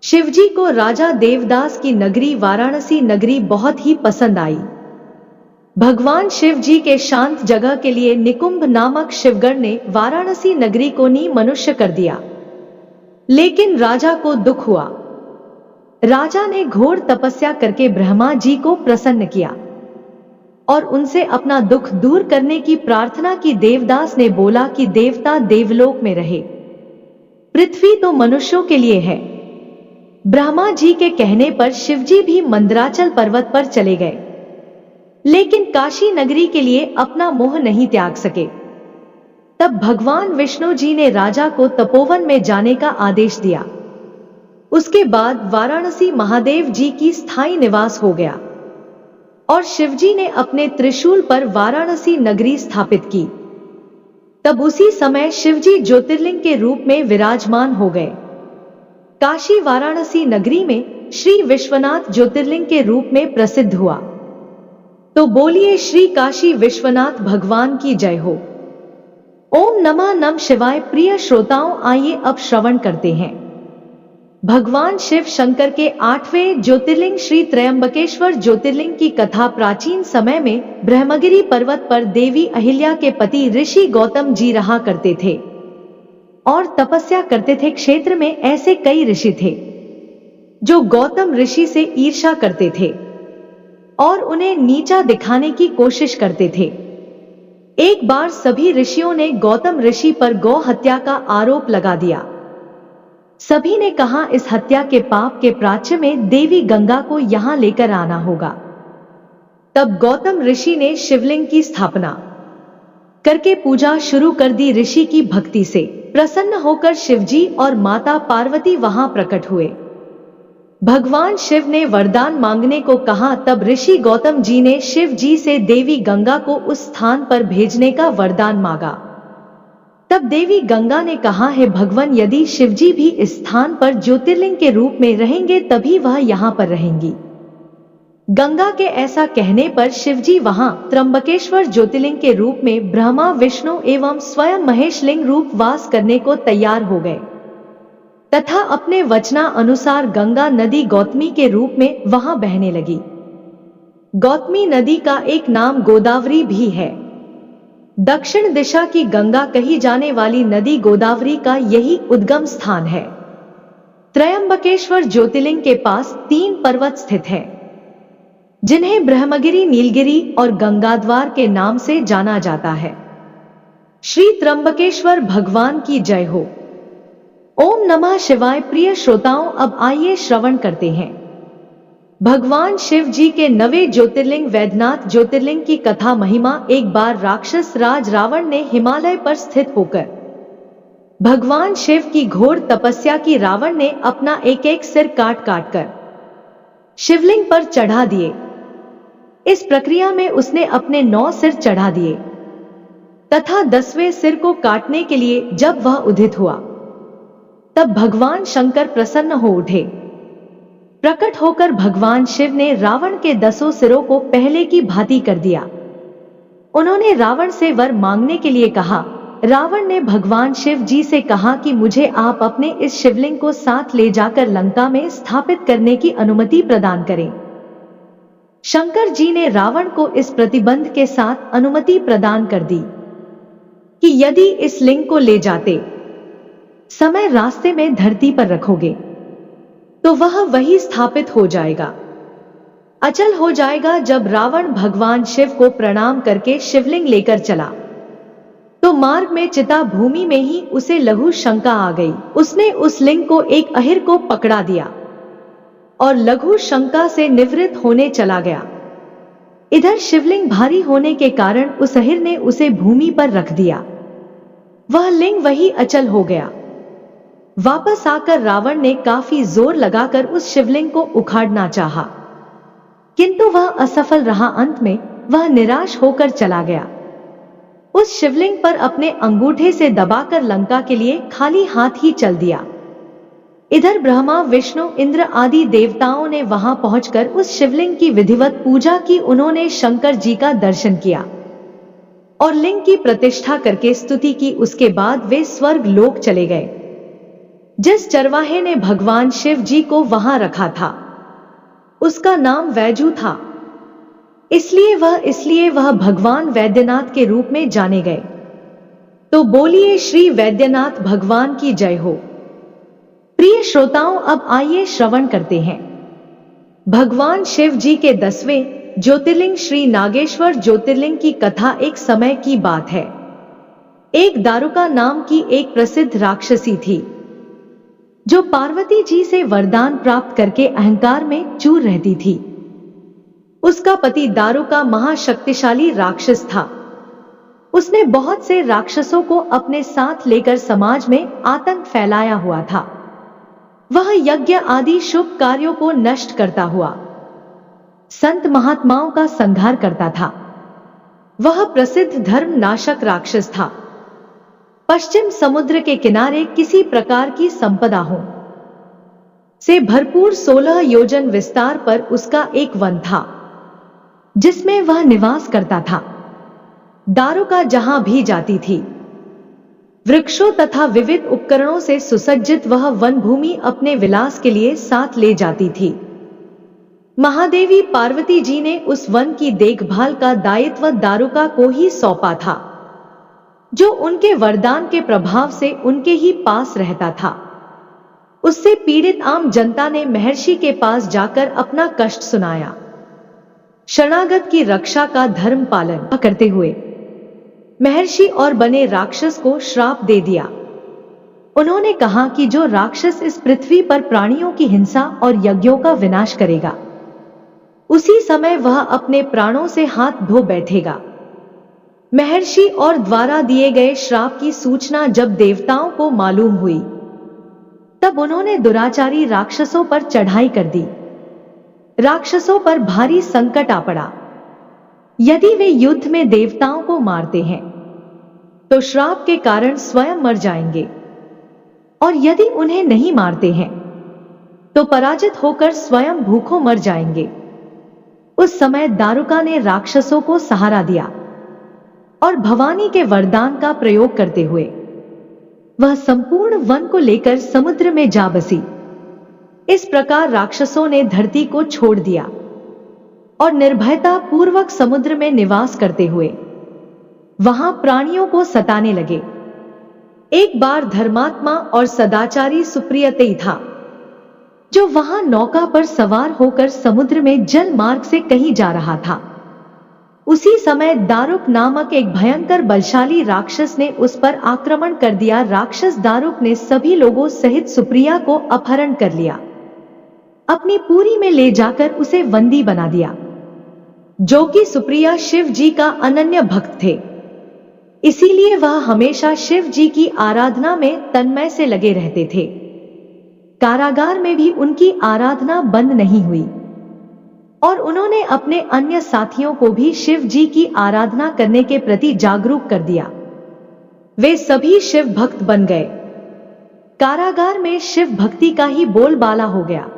शिवजी को राजा देवदास की नगरी वाराणसी नगरी बहुत ही पसंद आई। भगवान शिव जी के शांत जगह के लिए निकुंभ नामक शिवगण ने वाराणसी नगरी को नी मनुष्य कर दिया। लेकिन राजा को दुख हुआ। राजा ने घोर तपस्या करके ब्रह्मा जी को प्रसन्न किया और उनसे अपना दुख दूर करने की प्रार्थना की। देवदास ने बोला कि देवता देवलोक में रहे, पृथ्वी तो मनुष्यों के लिए है। ब्रह्मा जी के कहने पर शिवजी भी मंदराचल पर्वत पर चले गए, लेकिन काशी नगरी के लिए अपना मोह नहीं त्याग सके। तब भगवान विष्णु जी ने राजा को तपोवन में जाने का आदेश दिया। उसके बाद वाराणसी महादेव जी की स्थायी निवास हो गया और शिवजी ने अपने त्रिशूल पर वाराणसी नगरी स्थापित की। तब उसी समय शिवजी ज्योतिर्लिंग के रूप में विराजमान हो गए। काशी वाराणसी नगरी में श्री विश्वनाथ ज्योतिर्लिंग के रूप में प्रसिद्ध हुआ। तो बोलिए श्री काशी विश्वनाथ भगवान की जय हो। ओम नमः शिवाय। प्रिय श्रोताओं, आइए अब श्रवण करते हैं भगवान शिव शंकर के 8वें ज्योतिर्लिंग श्री त्रयंबकेश्वर ज्योतिर्लिंग की कथा। प्राचीन समय में ब्रह्मगिरि पर्वत पर देवी अहिल्या के पति ऋषि गौतम जी रहा करते थे और तपस्या करते थे। क्षेत्र में ऐसे कई ऋषि थे जो गौतम ऋषि से ईर्ष्या करते थे और उन्हें नीचा दिखाने की कोशिश करते थे। एक बार सभी ऋषियों ने गौतम ऋषि पर गौ हत्या का आरोप लगा दिया। सभी ने कहा इस हत्या के पाप के प्राच्य में देवी गंगा को यहां लेकर आना होगा। तब गौतम ऋषि ने शिवलिंग की स्थापना करके पूजा शुरू कर दी। ऋषि की भक्ति से प्रसन्न होकर शिवजी और माता पार्वती वहां प्रकट हुए। भगवान शिव ने वरदान मांगने को कहा। तब ऋषि गौतम जी ने शिव जी से देवी गंगा को उस स्थान पर भेजने का वरदान मांगा। तब देवी गंगा ने कहा, हे भगवान, यदि शिवजी भी इस स्थान पर ज्योतिर्लिंग के रूप में रहेंगे तभी वह यहाँ पर रहेंगी। गंगा के ऐसा कहने पर शिवजी वहां त्र्यंबकेश्वर ज्योतिर्लिंग के रूप में ब्रह्मा विष्णु एवं स्वयं महेश लिंग रूप वास करने को तैयार हो गए तथा अपने वचना अनुसार गंगा नदी गौतमी के रूप में वहां बहने लगी। गौतमी नदी का एक नाम गोदावरी भी है। दक्षिण दिशा की गंगा कही जाने वाली नदी गोदावरी का यही उद्गम स्थान है। त्रयंबकेश्वर ज्योतिर्लिंग के पास 3 पर्वत स्थित हैं, जिन्हें ब्रह्मगिरि, नीलगिरि और गंगाद्वार के नाम से जाना जाता है। श्री त्र्यंबकेश्वर भगवान की जय हो। ओम नमः शिवाय। प्रिय श्रोताओं, अब आइए श्रवण करते हैं भगवान शिव जी के 9वें ज्योतिर्लिंग वैद्यनाथ ज्योतिर्लिंग की कथा महिमा। एक बार राक्षस राज रावण ने हिमालय पर स्थित होकर भगवान शिव की घोर तपस्या की। रावण ने अपना एक एक सिर काट काट कर शिवलिंग पर चढ़ा दिए। इस प्रक्रिया में उसने अपने 9 सिर चढ़ा दिए तथा 10वें सिर को काटने के लिए जब वह उदित हुआ, तब भगवान शंकर प्रसन्न हो उठे। प्रकट होकर भगवान शिव ने रावण के 10 सिरों को पहले की भांति कर दिया। उन्होंने रावण से वर मांगने के लिए कहा। रावण ने भगवान शिव जी से कहा कि मुझे आप अपने इस शिवलिंग को साथ ले जाकर लंका में स्थापित करने की अनुमति प्रदान करें। शंकर जी ने रावण को इस प्रतिबंध के साथ अनुमति प्रदान कर दी कि यदि इस लिंग को ले जाते समय रास्ते में धरती पर रखोगे तो वह वही स्थापित हो जाएगा, अचल हो जाएगा। जब रावण भगवान शिव को प्रणाम करके शिवलिंग लेकर चला तो मार्ग में चिता भूमि में ही उसे लघु शंका आ गई। उसने उस लिंग को एक अहिर को पकड़ा दिया और लघु शंका से निवृत्त होने चला गया। इधर शिवलिंग भारी होने के कारण उस अहिर ने उसे भूमि पर रख दिया। वह लिंग वही अचल हो गया। वापस आकर रावण ने काफी जोर लगाकर उस शिवलिंग को उखाड़ना चाहा, किंतु वह असफल रहा। अंत में वह निराश होकर चला गया। उस शिवलिंग पर अपने अंगूठे से दबाकर लंका के लिए खाली हाथ ही चल दिया। इधर ब्रह्मा, विष्णु, इंद्र आदि देवताओं ने वहां पहुंचकर उस शिवलिंग की विधिवत पूजा की। उन्होंने शंकर जी का दर्शन किया और लिंग की प्रतिष्ठा करके स्तुति की। उसके बाद वे स्वर्ग लोक चले गए। जिस चरवाहे ने भगवान शिव जी को वहां रखा था उसका नाम वैजू था, इसलिए वह भगवान वैद्यनाथ के रूप में जाने गए। तो बोलिए श्री वैद्यनाथ भगवान की जय हो। प्रिय श्रोताओं, अब आइए श्रवण करते हैं भगवान शिव जी के 10वें ज्योतिर्लिंग श्री नागेश्वर ज्योतिर्लिंग की कथा। एक समय की बात है, एक दारुका नाम की एक प्रसिद्ध राक्षसी थी, जो पार्वती जी से वरदान प्राप्त करके अहंकार में चूर रहती थी। उसका पति दारुका महाशक्तिशाली राक्षस था। उसने बहुत से राक्षसों को अपने साथ लेकर समाज में आतंक फैलाया हुआ था। वह यज्ञ आदि शुभ कार्यों को नष्ट करता हुआ संत महात्माओं का संहार करता था। वह प्रसिद्ध धर्म नाशक राक्षस था। पश्चिम समुद्र के किनारे किसी प्रकार की संपदा हो से भरपूर 16 योजन विस्तार पर उसका एक वन था, जिसमें वह निवास करता था। दारुका जहां भी जाती थी, वृक्षों तथा विविध उपकरणों से सुसज्जित वह वन भूमि अपने विलास के लिए साथ ले जाती थी। महादेवी पार्वती जी ने उस वन की देखभाल का दायित्व दारुका को ही सौंपा था, जो उनके वरदान के प्रभाव से उनके ही पास रहता था। उससे पीड़ित आम जनता ने महर्षि के पास जाकर अपना कष्ट सुनाया। शरणागत की रक्षा का धर्म पालन करते हुए महर्षि और बने राक्षस को श्राप दे दिया। उन्होंने कहा कि जो राक्षस इस पृथ्वी पर प्राणियों की हिंसा और यज्ञों का विनाश करेगा, उसी समय वह अपने प्राणों से हाथ धो बैठेगा। महर्षि और द्वारा दिए गए श्राप की सूचना जब देवताओं को मालूम हुई, तब उन्होंने दुराचारी राक्षसों पर चढ़ाई कर दी। राक्षसों पर भारी संकट आ पड़ा। यदि वे युद्ध में देवताओं को मारते हैं तो श्राप के कारण स्वयं मर जाएंगे, और यदि उन्हें नहीं मारते हैं तो पराजित होकर स्वयं भूखों मर जाएंगे। उस समय दारुका ने राक्षसों को सहारा दिया और भवानी के वरदान का प्रयोग करते हुए वह संपूर्ण वन को लेकर समुद्र में जा बसी। इस प्रकार राक्षसों ने धरती को छोड़ दिया और निर्भयता पूर्वक समुद्र में निवास करते हुए वहां प्राणियों को सताने लगे। एक बार धर्मात्मा और सदाचारी सुप्रियतेई था, जो वहां नौका पर सवार होकर समुद्र में जल मार्ग से कहीं जा रहा था। उसी समय दारुक नामक एक भयंकर बलशाली राक्षस ने उस पर आक्रमण कर दिया। राक्षस दारुक ने सभी लोगों सहित सुप्रिया को अपहरण कर लिया, अपनी पूरी में ले जाकर उसे बंदी बना दिया, जो कि सुप्रिया शिव जी का अनन्य भक्त थे। इसीलिए वह हमेशा शिव जी की आराधना में तन्मय से लगे रहते थे। कारागार में भी उनकी आराधना बंद नहीं हुई और उन्होंने अपने अन्य साथियों को भी शिव जी की आराधना करने के प्रति जागरूक कर दिया। वे सभी शिव भक्त बन गए। कारागार में शिव भक्ति का ही बोलबाला हो गया।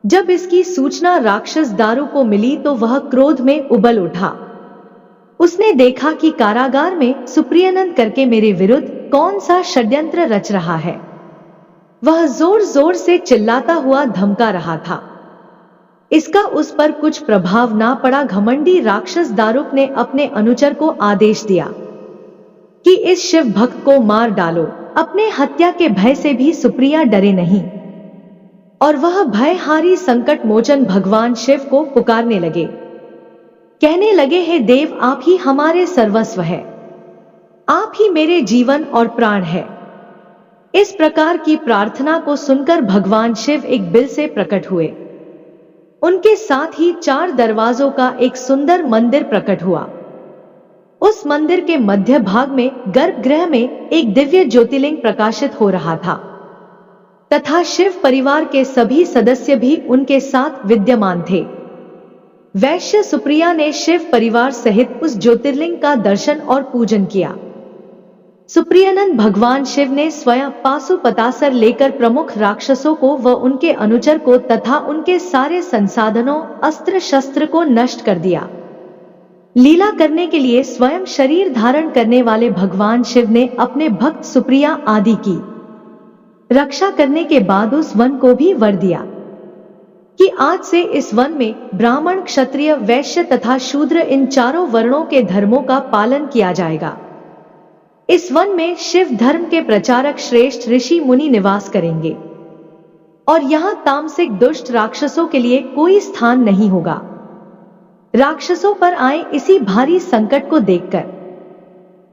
जब इसकी सूचना राक्षस दारू को मिली तो वह क्रोध में उबल उठा। उसने देखा कि कारागार में सुप्रियानंद करके मेरे विरुद्ध कौन सा षड्यंत्र रच रहा है। वह जोर जोर से चिल्लाता हुआ धमका रहा था। इसका उस पर कुछ प्रभाव ना पड़ा। घमंडी राक्षस दारुक ने अपने अनुचर को आदेश दिया कि इस शिव भक्त को मार डालो। अपने हत्या के भय से भी सुप्रिया डरे नहीं और वह भयहारी संकट मोचन भगवान शिव को पुकारने लगे। कहने लगे, हे देव, आप ही हमारे सर्वस्व है, आप ही मेरे जीवन और प्राण है। इस प्रकार की प्रार्थना को सुनकर भगवान शिव एक बिल से प्रकट हुए। उनके साथ ही 4 दरवाजों का एक सुंदर मंदिर प्रकट हुआ। उस मंदिर के मध्य भाग में गर्भगृह में एक दिव्य ज्योतिर्लिंग प्रकाशित हो रहा था तथा शिव परिवार के सभी सदस्य भी उनके साथ विद्यमान थे। वैश्य सुप्रिया ने शिव परिवार सहित उस ज्योतिर्लिंग का दर्शन और पूजन किया। सुप्रियानंद भगवान शिव ने स्वयं पाशुपतास्त्र लेकर प्रमुख राक्षसों को व उनके अनुचर को तथा उनके सारे संसाधनों अस्त्र शस्त्र को नष्ट कर दिया। लीला करने के लिए स्वयं शरीर धारण करने वाले भगवान शिव ने अपने भक्त सुप्रिया आदि की रक्षा करने के बाद उस वन को भी वर दिया कि आज से इस वन में ब्राह्मण, क्षत्रिय, वैश्य तथा शूद्र इन चारों वर्णों के धर्मों का पालन किया जाएगा। इस वन में शिव धर्म के प्रचारक श्रेष्ठ ऋषि मुनि निवास करेंगे और यहाँ तामसिक दुष्ट राक्षसों के लिए कोई स्थान नहीं होगा। राक्षसों पर आए इसी भारी संकट को देखकर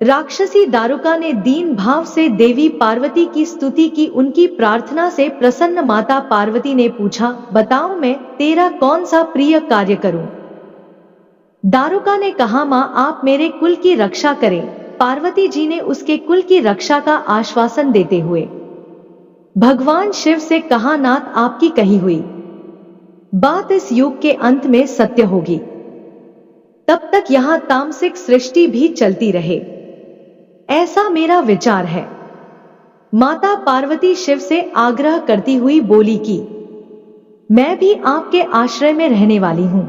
राक्षसी दारुका ने दीन भाव से देवी पार्वती की स्तुति की। उनकी प्रार्थना से प्रसन्न माता पार्वती ने पूछा, बताओ मैं तेरा कौन सा प्रिय कार्य करूं? दारुका ने कहा, मां, आप मेरे कुल की रक्षा करें। पार्वती जी ने उसके कुल की रक्षा का आश्वासन देते हुए भगवान शिव से कहा, नाथ, आपकी कही हुई बात इस युग के अंत में सत्य होगी, तब तक यहां तामसिक सृष्टि भी चलती रहे, ऐसा मेरा विचार है। माता पार्वती शिव से आग्रह करती हुई बोली कि मैं भी आपके आश्रय में रहने वाली हूं,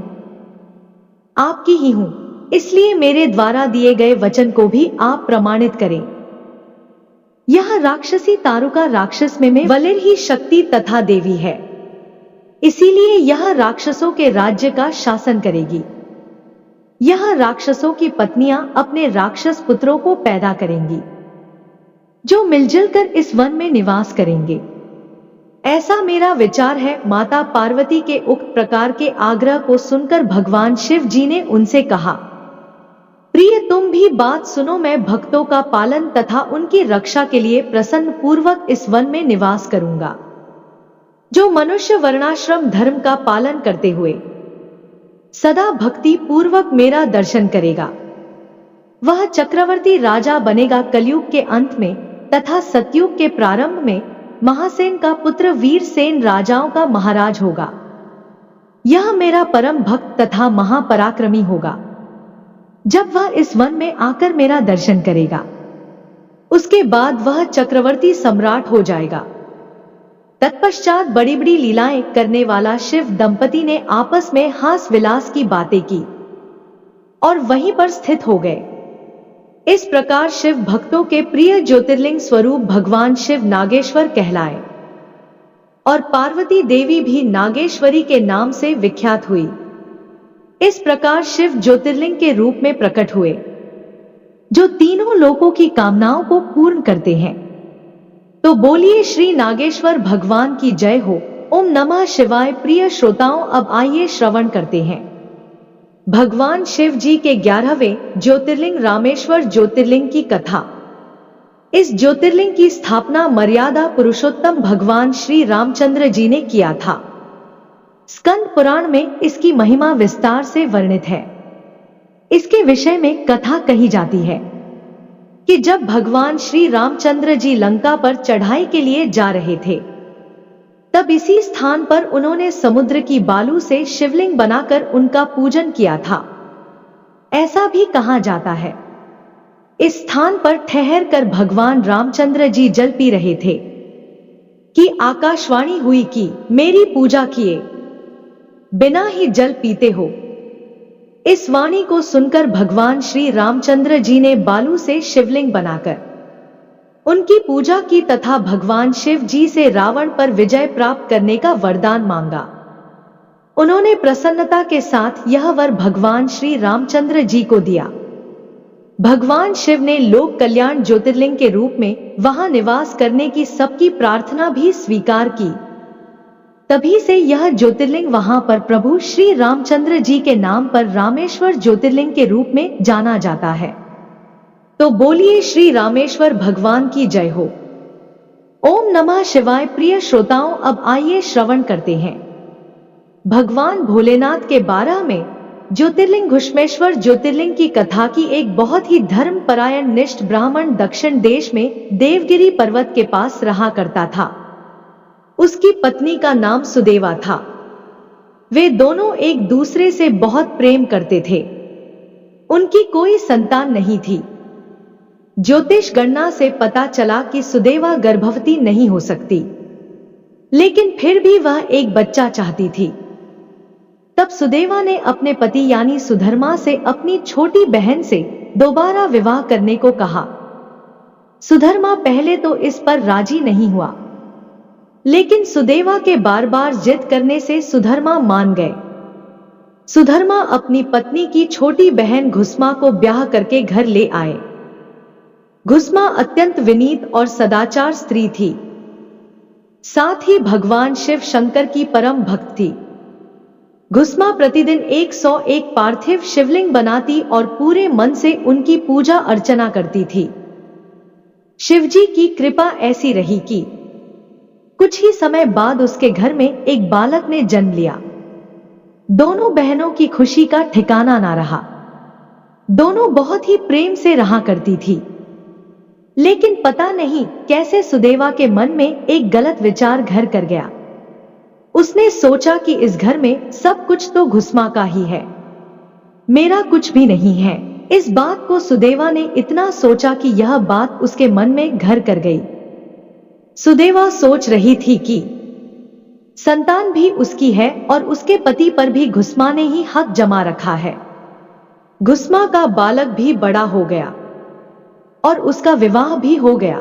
आपकी ही हूं, इसलिए मेरे द्वारा दिए गए वचन को भी आप प्रमाणित करें। यह राक्षसी तारुका राक्षस में वलिर ही शक्ति तथा देवी है, इसीलिए यह राक्षसों के राज्य का शासन करेगी। यह राक्षसों की पत्नियां अपने राक्षस पुत्रों को पैदा करेंगी, जो मिलजुल कर इस वन में निवास करेंगे, ऐसा मेरा विचार है। माता पार्वती के उक्त प्रकार के आग्रह को सुनकर भगवान शिव जी ने उनसे कहा, प्रिय, तुम भी बात सुनो। मैं भक्तों का पालन तथा उनकी रक्षा के लिए प्रसन्न पूर्वक इस वन में निवास करूंगा। जो मनुष्य वर्णाश्रम धर्म का पालन करते हुए सदा भक्ति पूर्वक मेरा दर्शन करेगा, वह चक्रवर्ती राजा बनेगा। कलयुग के अंत में तथा सतयुग के प्रारंभ में महासेन का पुत्र वीरसेन राजाओं का महाराज होगा। यह मेरा परम भक्त तथा महापराक्रमी होगा। जब वह इस वन में आकर मेरा दर्शन करेगा, उसके बाद वह चक्रवर्ती सम्राट हो जाएगा। तत्पश्चात बड़ी बड़ी लीलाएं करने वाला शिव दंपति ने आपस में हास विलास की बातें की और वहीं पर स्थित हो गए। इस प्रकार शिव भक्तों के प्रिय ज्योतिर्लिंग स्वरूप भगवान शिव नागेश्वर कहलाए और पार्वती देवी भी नागेश्वरी के नाम से विख्यात हुई। इस प्रकार शिव ज्योतिर्लिंग के रूप में प्रकट हुए। जो तीनों लोकों की कामनाओं को पूर्ण करते हैं। तो बोलिए श्री नागेश्वर भगवान की जय हो। ओम नमः शिवाय। प्रिय श्रोताओं, अब आइए श्रवण करते हैं भगवान शिव जी के 11वें ज्योतिर्लिंग रामेश्वर ज्योतिर्लिंग की कथा। इस ज्योतिर्लिंग की स्थापना मर्यादा पुरुषोत्तम भगवान श्री रामचंद्र जी ने किया था। स्कंद पुराण में इसकी महिमा विस्तार से वर्णित है। इसके विषय में कथा कही जाती है कि जब भगवान श्री रामचंद्र जी लंका पर चढ़ाई के लिए जा रहे थे, तब इसी स्थान पर उन्होंने समुद्र की बालू से शिवलिंग बनाकर उनका पूजन किया था। ऐसा भी कहा जाता है, इस स्थान पर ठहर कर भगवान रामचंद्र जी जल पी रहे थे कि आकाशवाणी हुई कि मेरी पूजा किए बिना ही जल पीते हो। इस वाणी को सुनकर भगवान श्री रामचंद्र जी ने बालू से शिवलिंग बनाकर उनकी पूजा की तथा भगवान शिव जी से रावण पर विजय प्राप्त करने का वरदान मांगा। उन्होंने प्रसन्नता के साथ यह वर भगवान श्री रामचंद्र जी को दिया। भगवान शिव ने लोक कल्याण ज्योतिर्लिंग के रूप में वहां निवास करने की सबकी प्रार्थना भी स्वीकार की। तभी से यह ज्योतिर्लिंग वहां पर प्रभु श्री रामचंद्र जी के नाम पर रामेश्वर ज्योतिर्लिंग के रूप में जाना जाता है। तो बोलिए श्री रामेश्वर भगवान की जय हो। ओम नमः शिवाय। प्रिय श्रोताओं, अब आइए श्रवण करते हैं भगवान भोलेनाथ के 12वें ज्योतिर्लिंग घुश्मेश्वर ज्योतिर्लिंग की कथा की। एक बहुत ही धर्मपरायण निष्ठ ब्राह्मण दक्षिण देश में देवगिरी पर्वत के पास रहा करता था। उसकी पत्नी का नाम सुदेवा था। वे दोनों एक दूसरे से बहुत प्रेम करते थे। उनकी कोई संतान नहीं थी। ज्योतिष गणना से पता चला कि सुदेवा गर्भवती नहीं हो सकती, लेकिन फिर भी वह एक बच्चा चाहती थी। तब सुदेवा ने अपने पति यानी सुधर्मा से अपनी छोटी बहन से दोबारा विवाह करने को कहा। सुधर्मा पहले तो इस पर राजी नहीं हुआ, लेकिन सुदेवा के बार बार जिद करने से सुधर्मा मान गए। सुधर्मा अपनी पत्नी की छोटी बहन घुस्मा को ब्याह करके घर ले आए। घुस्मा अत्यंत विनीत और सदाचार स्त्री थी, साथ ही भगवान शिव शंकर की परम भक्त थी। घुस्मा प्रतिदिन 101 पार्थिव शिवलिंग बनाती और पूरे मन से उनकी पूजा अर्चना करती थी। शिवजी की कृपा ऐसी रही कि कुछ ही समय बाद उसके घर में एक बालक ने जन्म लिया। दोनों बहनों की खुशी का ठिकाना ना रहा। दोनों बहुत ही प्रेम से रहा करती थी, लेकिन पता नहीं कैसे सुदेवा के मन में एक गलत विचार घर कर गया। उसने सोचा कि इस घर में सब कुछ तो घुस्मा का ही है, मेरा कुछ भी नहीं है। इस बात को सुदेवा ने इतना सोचा कि यह बात उसके मन में घर कर गई। सुदेवा सोच रही थी कि संतान भी उसकी है और उसके पति पर भी घुस्मा ने ही हक जमा रखा है। घुस्मा का बालक भी बड़ा हो गया और उसका विवाह भी हो गया।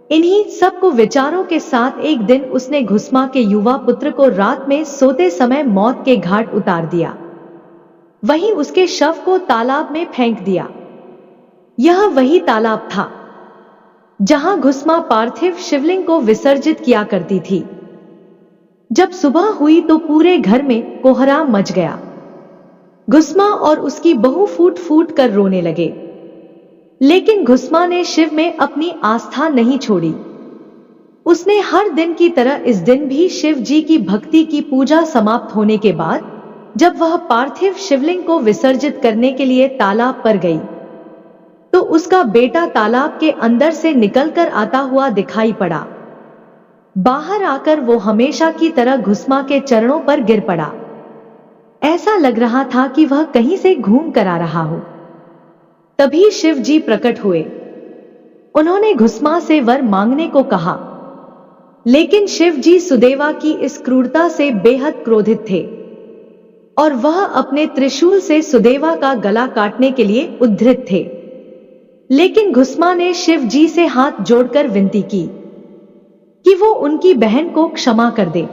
इन्हीं सबको विचारों के साथ एक दिन उसने घुस्मा के युवा पुत्र को रात में सोते समय मौत के घाट उतार दिया। वहीं उसके शव को तालाब में फेंक दिया। यह वही तालाब था जहां घुस्मा पार्थिव शिवलिंग को विसर्जित किया करती थी। जब सुबह हुई तो पूरे घर में कोहराम मच गया। घुस्मा और उसकी बहू फूट फूट कर रोने लगे, लेकिन घुस्मा ने शिव में अपनी आस्था नहीं छोड़ी। उसने हर दिन की तरह इस दिन भी शिव जी की भक्ति की पूजा समाप्त होने के बाद जब वह पार्थिव शिवलिंग को विसर्जित करने के लिए तालाब पर गई, तो उसका बेटा तालाब के अंदर से निकलकर आता हुआ दिखाई पड़ा। बाहर आकर वो हमेशा की तरह घुस्मा के चरणों पर गिर पड़ा। ऐसा लग रहा था कि वह कहीं से घूम कर आ रहा हो। तभी शिव जी प्रकट हुए। उन्होंने घुस्मा से वर मांगने को कहा, लेकिन शिव जी सुदेवा की इस क्रूरता से बेहद क्रोधित थे और वह अपने त्रिशूल से सुदेवा का गला काटने के लिए उद्धृत थे। लेकिन घुस्मा ने शिव जी से हाथ जोड़कर विनती की कि वो उनकी बहन को क्षमा कर दे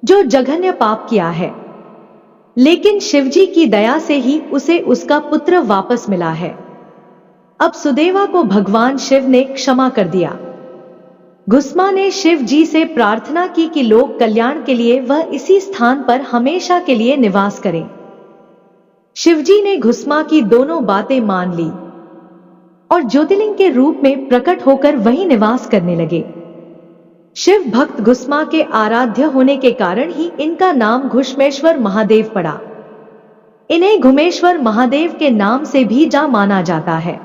जो जघन्य पाप किया है। लेकिन शिवजी की दया से ही उसे उसका पुत्र वापस मिला है। अब सुदेवा को भगवान शिव ने क्षमा कर दिया। घुस्मा ने शिव जी से प्रार्थना की कि लोक कल्याण के लिए वह इसी स्थान पर हमेशा के लिए निवास करें। शिवजी ने घुस्मा की दोनों बातें मान ली और ज्योतिर्लिंग के रूप में प्रकट होकर वहीं निवास करने लगे। शिव भक्त घुस्मा के आराध्य होने के कारण ही इनका नाम घुश्मेश्वर महादेव पड़ा। इन्हें घुमेश्वर महादेव के नाम से भी माना जाता है।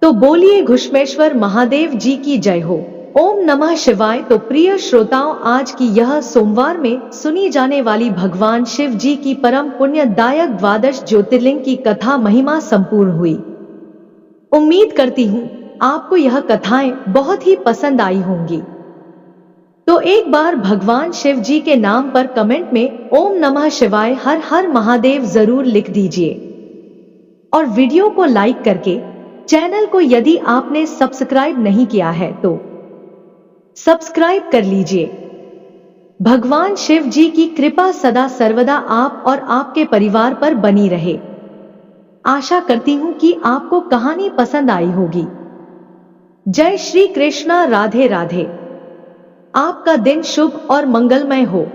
तो बोलिए घुश्मेश्वर महादेव जी की जय हो। ओम नमः शिवाय। तो प्रिय श्रोताओं, आज की यह सोमवार में सुनी जाने वाली भगवान शिव जी की परम पुण्यदायक द्वादश ज्योतिर्लिंग की कथा महिमा संपूर्ण हुई। उम्मीद करती हूँ आपको यह कथाएं बहुत ही पसंद आई होंगी। तो एक बार भगवान शिव जी के नाम पर कमेंट में ओम नमः शिवाय हर हर महादेव जरूर लिख दीजिए और वीडियो को लाइक करके चैनल को यदि आपने सब्सक्राइब नहीं किया है तो सब्सक्राइब कर लीजिए। भगवान शिव जी की कृपा सदा सर्वदा आप और आपके परिवार पर बनी रहे। आशा करती हूं कि आपको कहानी पसंद आई होगी। जय श्री कृष्णा। राधे राधे। आपका दिन शुभ और मंगलमय हो।